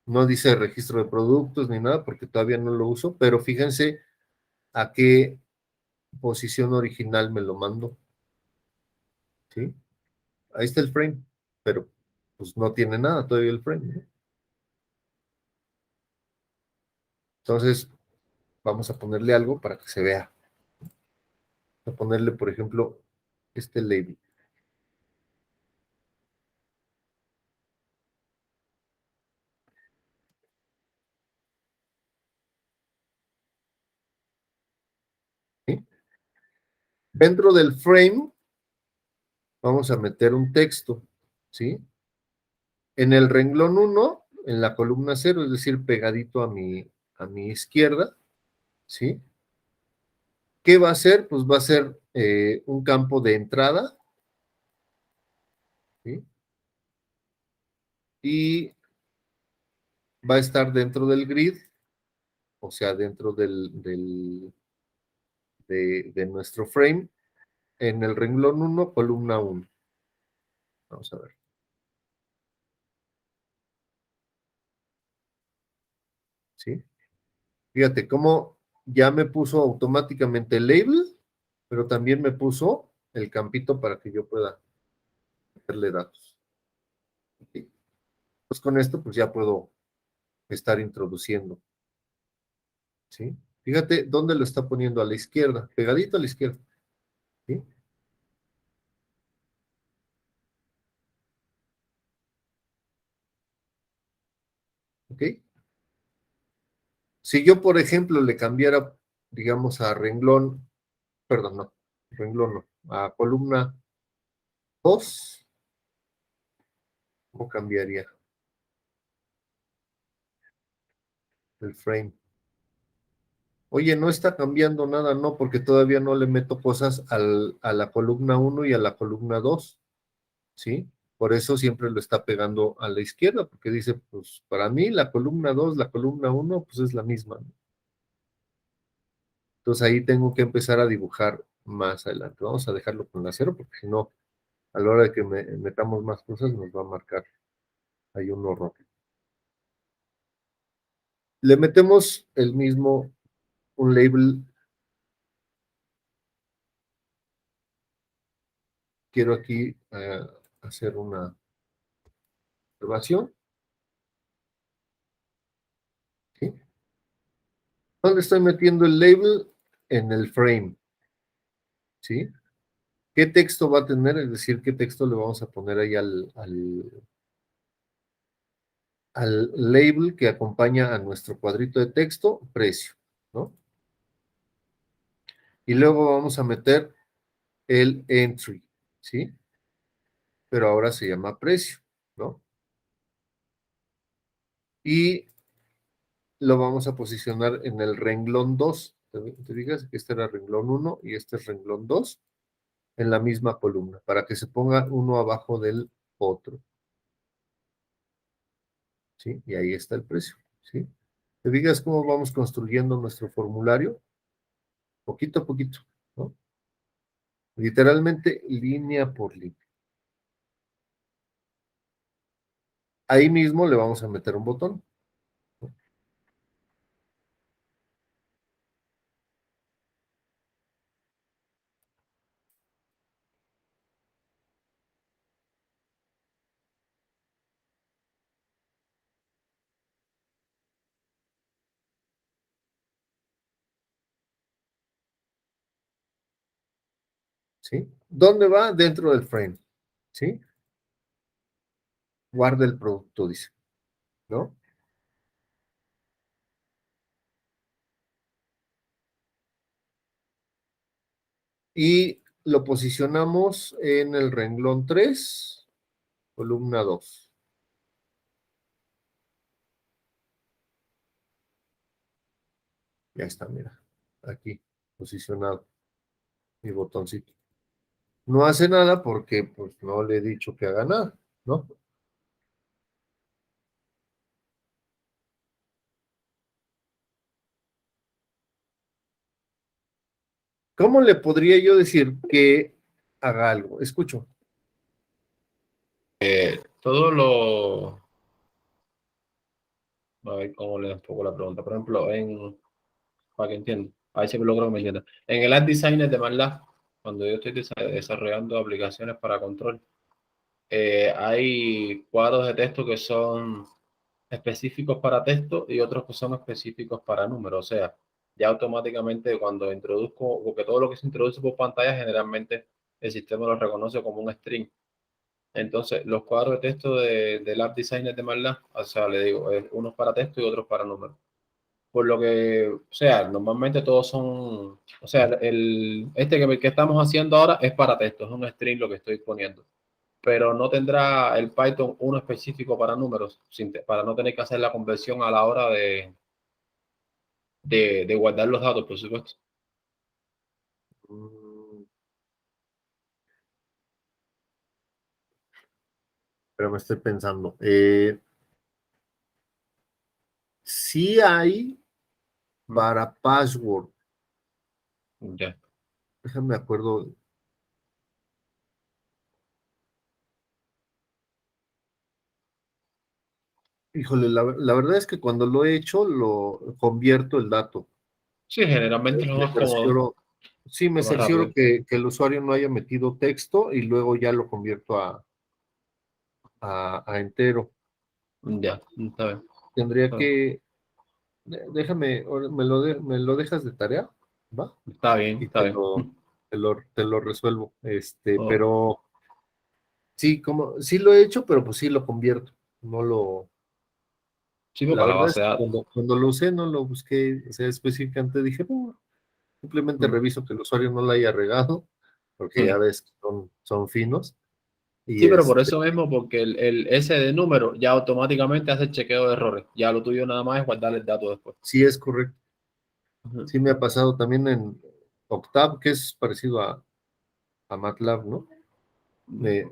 No dice registro de productos ni nada porque todavía no lo uso, pero fíjense a qué posición original me lo mando, ¿sí? Ahí está el frame. pero pues no tiene nada todavía el frame, ¿no? Entonces, vamos a ponerle algo para que se vea. Vamos a ponerle, por ejemplo, este label. ¿Sí? Dentro del frame, vamos a meter un texto, ¿sí? En el renglón 1, en la columna 0, es decir, pegadito a mi izquierda, ¿sí? ¿Qué va a ser? Pues va a ser un campo de entrada, ¿sí? Y va a estar dentro del grid, o sea, dentro de nuestro frame, en el renglón 1, columna 1. Vamos a ver. ¿Sí? Fíjate cómo ya me puso automáticamente el label, pero también me puso el campito para que yo pueda meterle datos. ¿Sí? Pues con esto pues ya puedo estar introduciendo. ¿Sí? Fíjate dónde lo está poniendo, a la izquierda, pegadito a la izquierda. ¿Sí? ¿Ok? Si yo, por ejemplo, le cambiara, digamos, a renglón, perdón, no, renglón no, a columna 2, ¿cómo cambiaría el frame? Oye, no está cambiando nada, no, porque todavía no le meto cosas a la columna 1 y a la columna 2, ¿sí? Por eso siempre lo está pegando a la izquierda, porque dice, pues para mí la columna 2, la columna 1, pues es la misma, ¿no? Entonces ahí tengo que empezar a dibujar más adelante. Vamos a dejarlo con la 0, porque si no, a la hora de que metamos más cosas, nos va a marcar ahí un horror. Le metemos el mismo, un label. Quiero aquí hacer una observación. ¿Sí? ¿Dónde estoy metiendo el label? En el frame. ¿Sí? ¿Qué texto va a tener? Es decir, ¿qué texto le vamos a poner ahí al label que acompaña a nuestro cuadrito de texto? Precio, ¿no? Y luego vamos a meter el entry, ¿sí? Pero ahora se llama precio, ¿no? Y lo vamos a posicionar en el renglón 2. ¿Te digas que este era renglón 1 y este es renglón 2 en la misma columna, para que se ponga uno abajo del otro, ¿sí? Y ahí está el precio, ¿sí? ¿Te digas cómo vamos construyendo nuestro formulario? Poquito a poquito, ¿no? Literalmente línea por línea. Ahí mismo le vamos a meter un botón. ¿Sí? ¿Dónde va? Dentro del frame, ¿sí? Guarda el producto, dice, ¿no? Y lo posicionamos en el renglón 3, columna 2. Ya está, mira, aquí, posicionado mi botoncito. No hace nada porque pues no le he dicho que haga nada, ¿no? ¿Cómo le podría yo decir que haga algo? Escucho. Todo lo... A ver cómo le enfoco la pregunta. Por ejemplo, para que entienda, a ver si me logro que me entienda. En el App Designer de MATLAB, cuando yo estoy desarrollando aplicaciones para control, hay cuadros de texto que son específicos para texto y otros que son específicos para números. O sea, ya automáticamente cuando introduzco, porque todo lo que se introduce por pantalla generalmente el sistema lo reconoce como un string. Entonces, los cuadros de texto del App Designer de MATLAB, o sea, le digo, unos para texto y otros para números. Por lo que, o sea, normalmente todos son, o sea, este que estamos haciendo ahora es para texto, es un string lo que estoy poniendo, pero no tendrá el Python uno específico para números, para no tener que hacer la conversión a la hora de guardar los datos, por supuesto. Mm, pero me estoy pensando. Sí hay para password. Ya. Déjame acuerdo. Híjole, la verdad es que cuando lo he hecho, lo convierto el dato. Sí, generalmente es lo Me más cómodo, cercioro, sí, me lo más cercioro rápido. que el usuario no haya metido texto y luego ya lo convierto a entero. Ya, está bien. Tendría Está bien, que, déjame, ahora me lo dejas de tarea, ¿va? está bien. Y Está bien. te lo resuelvo. Oh, Pero sí, como, sí lo he hecho, pero pues sí lo convierto. No lo, sí, pues la para la verdad base es de que datos. cuando lo usé, no lo busqué, o sea, específicamente dije, bueno, simplemente Mm, reviso que el usuario no lo haya regado, porque ya mm. ves que son finos. Y Sí, pero por eso mismo, porque ese de número ya automáticamente hace el chequeo de errores. Ya lo tuyo nada más es guardar el dato después. sí es correcto. Ujú. Sí me ha pasado también en Octave, que es parecido a MATLAB, ¿no?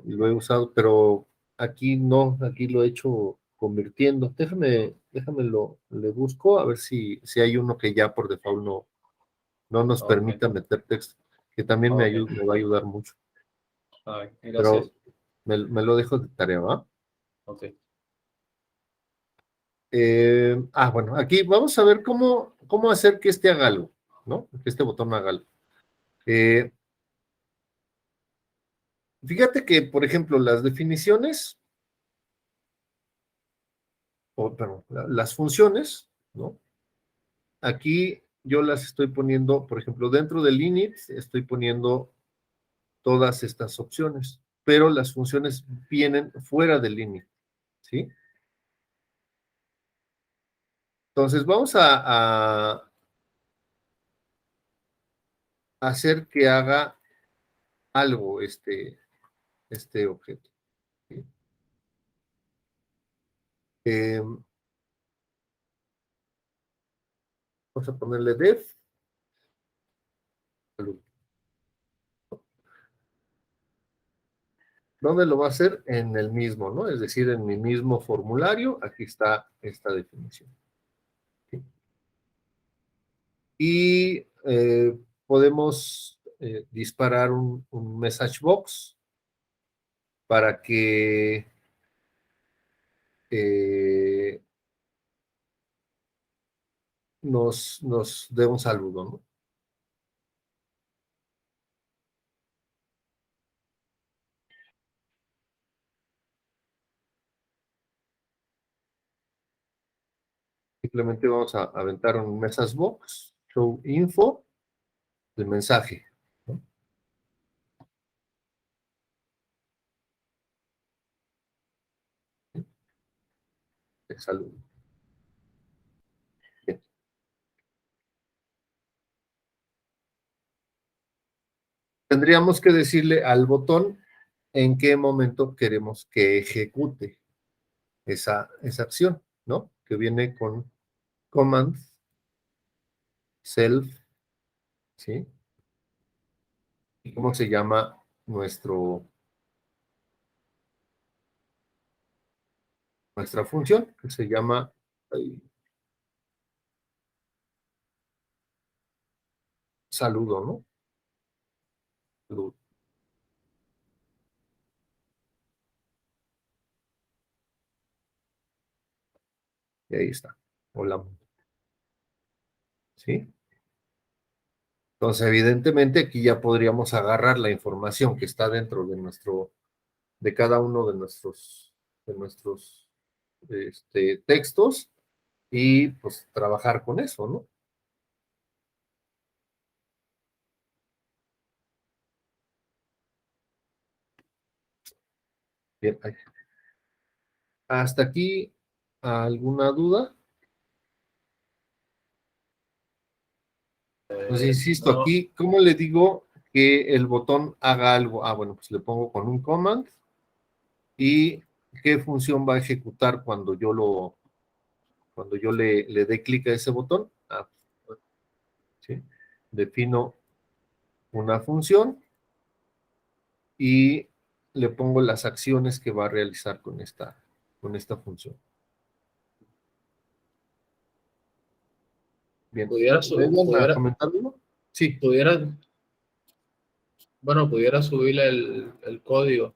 Lo he usado, pero aquí no, aquí lo he hecho convirtiendo. Déjame le busco a ver si hay uno que ya por default no nos Ok, permita meter texto, que también ok. me va a ayudar mucho. Ay, Pero gracias. me lo dejo de tarea, ¿va? Ok. Bueno, aquí vamos a ver cómo hacer que este haga algo, ¿no? Que este botón haga algo. Eh, Fíjate que, por ejemplo, las definiciones, perdón, las funciones, ¿no? Aquí yo las estoy poniendo, por ejemplo, dentro del init estoy poniendo todas estas opciones, pero las funciones vienen fuera del init, ¿sí? Entonces vamos a hacer que haga algo este objeto, ¿sí? Vamos a ponerle def. ¿Dónde lo va a hacer? En el mismo, ¿no? Es decir, en mi mismo formulario, aquí está esta definición. ¿Sí? Y podemos disparar un message box para que eh, nos dé un saludo, ¿no? Simplemente vamos a aventar un message box, show info, el mensaje, ¿no? El saludo. Bien. Tendríamos que decirle al botón en qué momento queremos que ejecute esa acción, ¿no? Que viene con command, self, ¿sí? ¿Y cómo se llama nuestra función? Que se llama saludo, ¿no? Saludo. Y ahí está. Hola, ¿sí? Entonces, evidentemente, aquí ya podríamos agarrar la información que está dentro de de cada uno de nuestros textos y pues trabajar con eso, ¿no? Bien, hasta aquí, ¿alguna duda? Pues insisto, No, aquí, ¿cómo le digo que el botón haga algo? Ah, bueno, pues le pongo con un command y qué función va a ejecutar cuando yo le dé clic a ese botón. Ah, ¿sí? Defino una función y le pongo las acciones que va a realizar con esta función. Bien, ¿me van a comentar algo? Sí. Pudiera subirle el código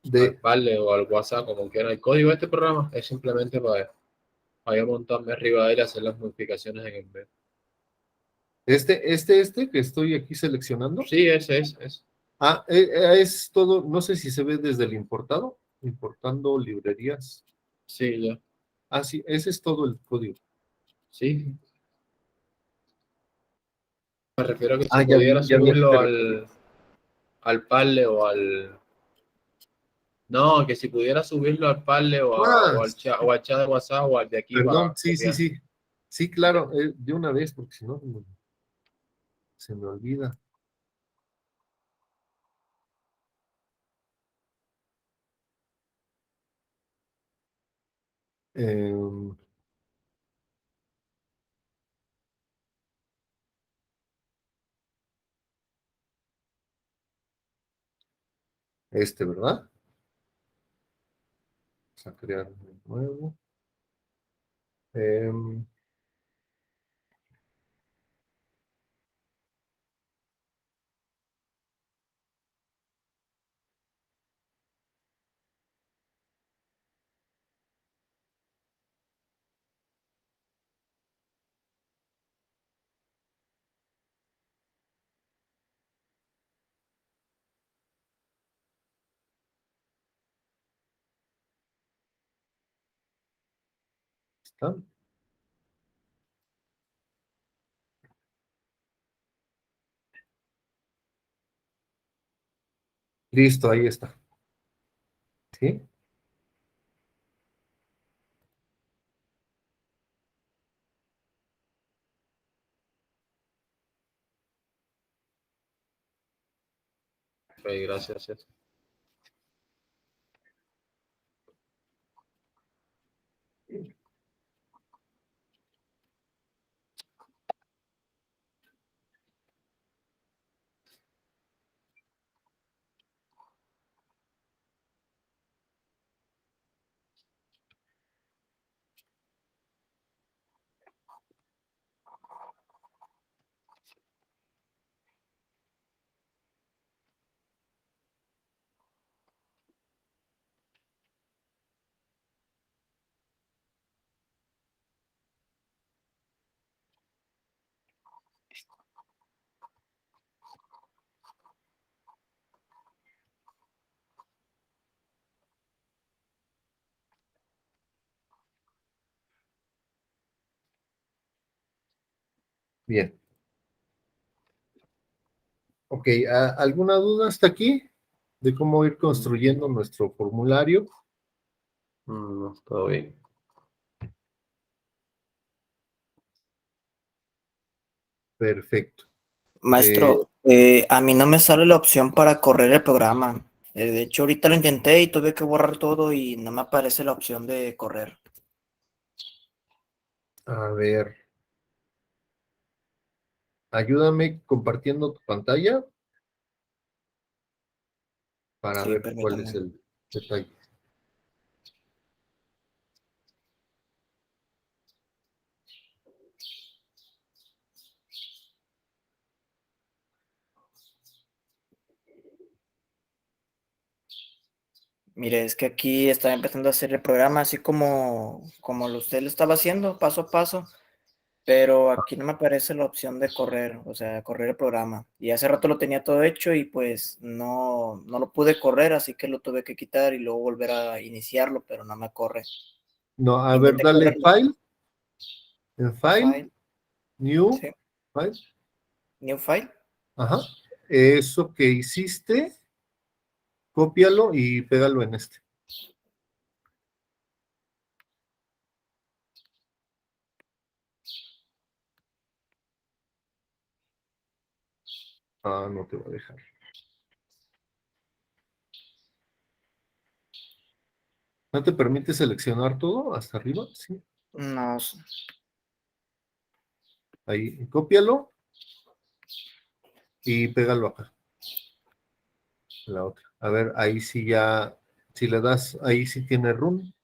al De Parle o al WhatsApp, como quiera. El código de este programa es simplemente para yo montarme arriba de él y hacer las modificaciones en el web. este que estoy aquí seleccionando. Sí, ese es. Ah, es todo, no sé si se ve desde el importado, importando librerías. Sí, ya. Ah, sí, ese es todo el código. Sí. Me refiero a que Ah, si pudiera ya vi a qué subirlo te refieres. al Parle o al... No, que si pudiera subirlo al Parle Ah, o al chat de WhatsApp o al de aquí perdón, para sí, sí, copiar. sí. Sí, claro, de una vez, porque si no se me olvida. Em, ¿verdad? Vamos a crear un nuevo. Em, ¿Está? Listo, ahí está. ¿Sí? Ok, gracias. Bien. Ok, ¿alguna duda hasta aquí de cómo ir construyendo nuestro formulario? No, todo bien. Perfecto. Maestro, a mí no me sale la opción para correr el programa. De hecho, ahorita lo intenté y tuve que borrar todo y no me aparece la opción de correr. A ver, ayúdame compartiendo tu pantalla para Sí, ver cuál es permítame. el detalle. Mire, es que aquí está empezando a hacer el programa así como usted lo estaba haciendo, paso a paso. pero aquí no me aparece la opción de correr, o sea, correr el programa. Y hace rato lo tenía todo hecho y pues no lo pude correr, así que lo tuve que quitar y luego volver a iniciarlo, pero no me corre. No, a ver, Intenté dale correrlo. File, en File, File, New, sí, File, new file. ajá. Eso que hiciste, cópialo y pégalo en este. Ah, no te voy a dejar. ¿No te permite seleccionar todo hasta arriba? Sí. No, Ahí, cópialo y pégalo acá. La otra. A ver, ahí sí ya, si le das, ahí sí tiene run.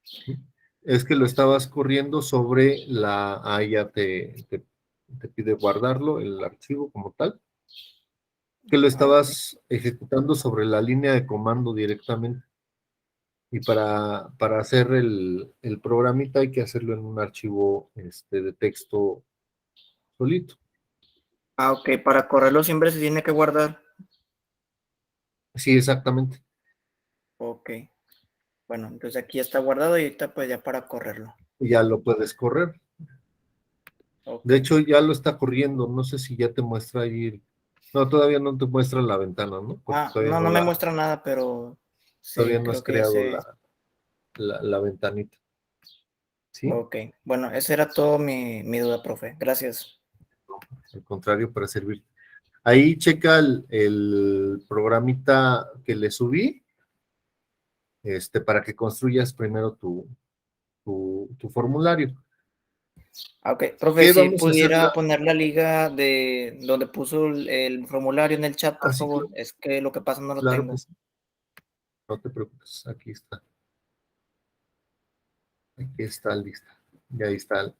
¿Sí? Es que lo estabas corriendo sobre la, ahí ya te pide guardarlo, el archivo como tal, que lo ok. estabas ejecutando sobre la línea de comando directamente. Y para hacer el programita hay que hacerlo en un archivo de texto solito. Ah, ok, para correrlo siempre se tiene que guardar. Sí, exactamente. Ok, bueno, entonces aquí está guardado y ahorita pues ya para correrlo. Y ya lo puedes correr. Ok. De hecho, ya lo está corriendo. No sé si ya te muestra ahí. No, todavía no te muestra la ventana, ¿no? Porque Ah, no, no me muestra nada, pero todavía sí, no has creo que ya creado sé. la ventanita. ¿Sí? Ok, bueno, esa era todo mi duda, profe. Gracias. Al contrario, para servir. Ahí checa el programita que le subí, para que construyas primero tu formulario. Ah, ok, profe, ¿Qué si vamos a hacer? pudiera poner la liga de donde puso el formulario en el chat, por Así que, favor. Es que lo que pasa no lo claro que tengo. sí. No te preocupes, aquí está. Aquí está lista. Y ahí está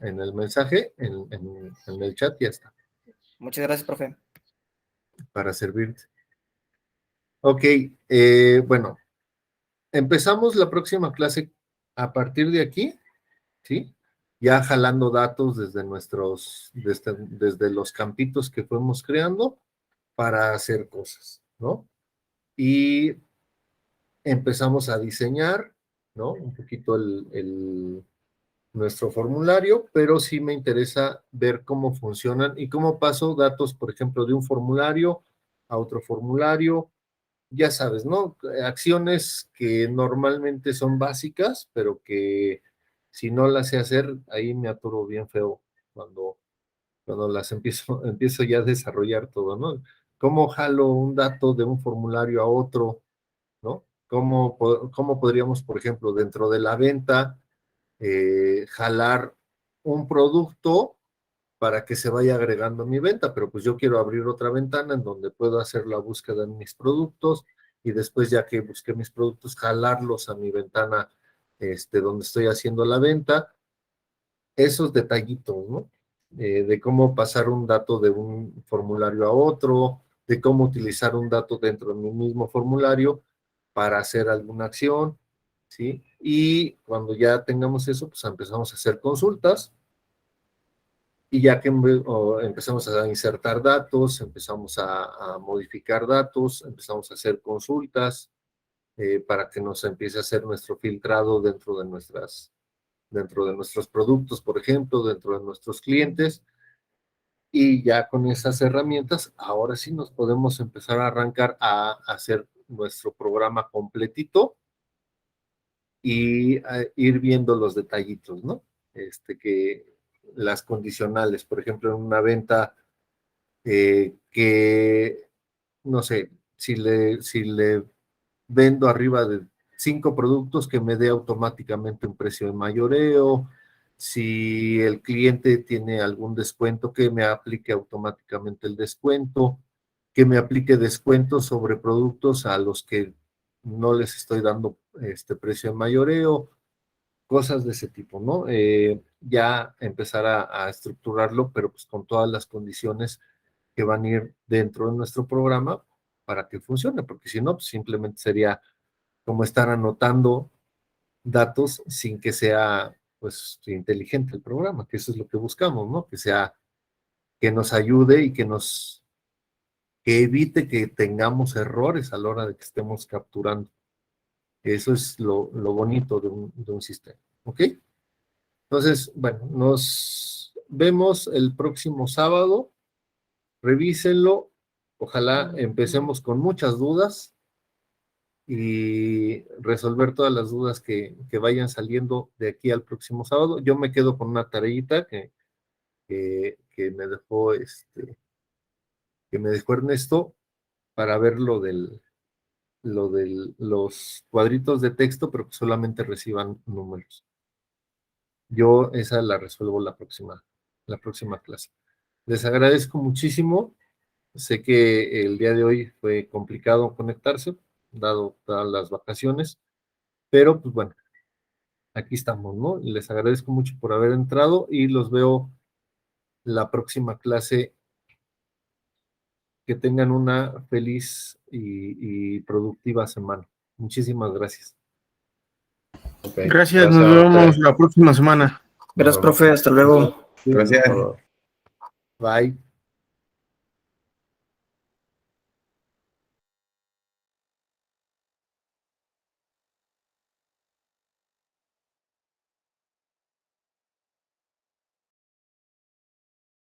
en el mensaje, en el chat ya está, Muchas gracias, profe. para servirte. Ok, bueno, empezamos la próxima clase a partir de aquí, ¿sí? Ya jalando datos desde los campitos que fuimos creando para hacer cosas, ¿no? Y empezamos a diseñar, ¿no? Un poquito nuestro formulario, pero sí me interesa ver cómo funcionan y cómo paso datos, por ejemplo, de un formulario a otro formulario, ya sabes, ¿no? Acciones que normalmente son básicas, pero que si no las sé hacer, ahí me atoro bien feo cuando las empiezo ya a desarrollar todo, ¿no? ¿Cómo jalo un dato de un formulario a otro, ¿no? ¿Cómo podríamos, por ejemplo, dentro de la venta, jalar un producto para que se vaya agregando a mi venta, pero pues yo quiero abrir otra ventana en donde puedo hacer la búsqueda en mis productos y después ya que busqué mis productos, jalarlos a mi ventana donde estoy haciendo la venta, esos detallitos, ¿no? De cómo pasar un dato de un formulario a otro, de cómo utilizar un dato dentro de mi mismo formulario para hacer alguna acción, ¿sí? Y cuando ya tengamos eso, pues empezamos a hacer consultas y ya que empezamos a insertar datos, empezamos a modificar datos, empezamos a hacer consultas para que nos empiece a hacer nuestro filtrado dentro de nuestros productos, por ejemplo, dentro de nuestros clientes. Y ya con esas herramientas, ahora sí nos podemos empezar a arrancar a hacer nuestro programa completito y a ir viendo los detallitos, ¿no? Que las condicionales, por ejemplo, en una venta que, no sé, si le vendo arriba de 5 productos, que me dé automáticamente un precio de mayoreo. Si el cliente tiene algún descuento, que me aplique automáticamente el descuento, que me aplique descuento sobre productos a los que no les estoy dando este precio de mayoreo, cosas de ese tipo, ¿no? Ya empezar a estructurarlo, pero pues con todas las condiciones que van a ir dentro de nuestro programa para que funcione, porque si no, pues simplemente sería como estar anotando datos sin que sea pues inteligente el programa, que eso es lo que buscamos, ¿no? Que nos ayude y que evite que tengamos errores a la hora de que estemos capturando. Eso es lo bonito de un sistema, ¿ok? Entonces, bueno, nos vemos el próximo sábado. Revísenlo. Ojalá empecemos con muchas dudas y resolver todas las dudas que vayan saliendo de aquí al próximo sábado. Yo me quedo con una tareita que me dejó Ernesto para ver lo de los cuadritos de texto, pero que solamente reciban números. Yo esa la resuelvo la próxima clase. Les agradezco muchísimo. Sé que el día de hoy fue complicado conectarse, dado todas las vacaciones, pero pues bueno, aquí estamos, ¿no? Les agradezco mucho por haber entrado y los veo la próxima clase. Que tengan una feliz y productiva semana. Muchísimas gracias. Ok, Gracias, nos a vemos ustedes. la próxima semana. Gracias, profe, hasta luego. Gracias. Bye.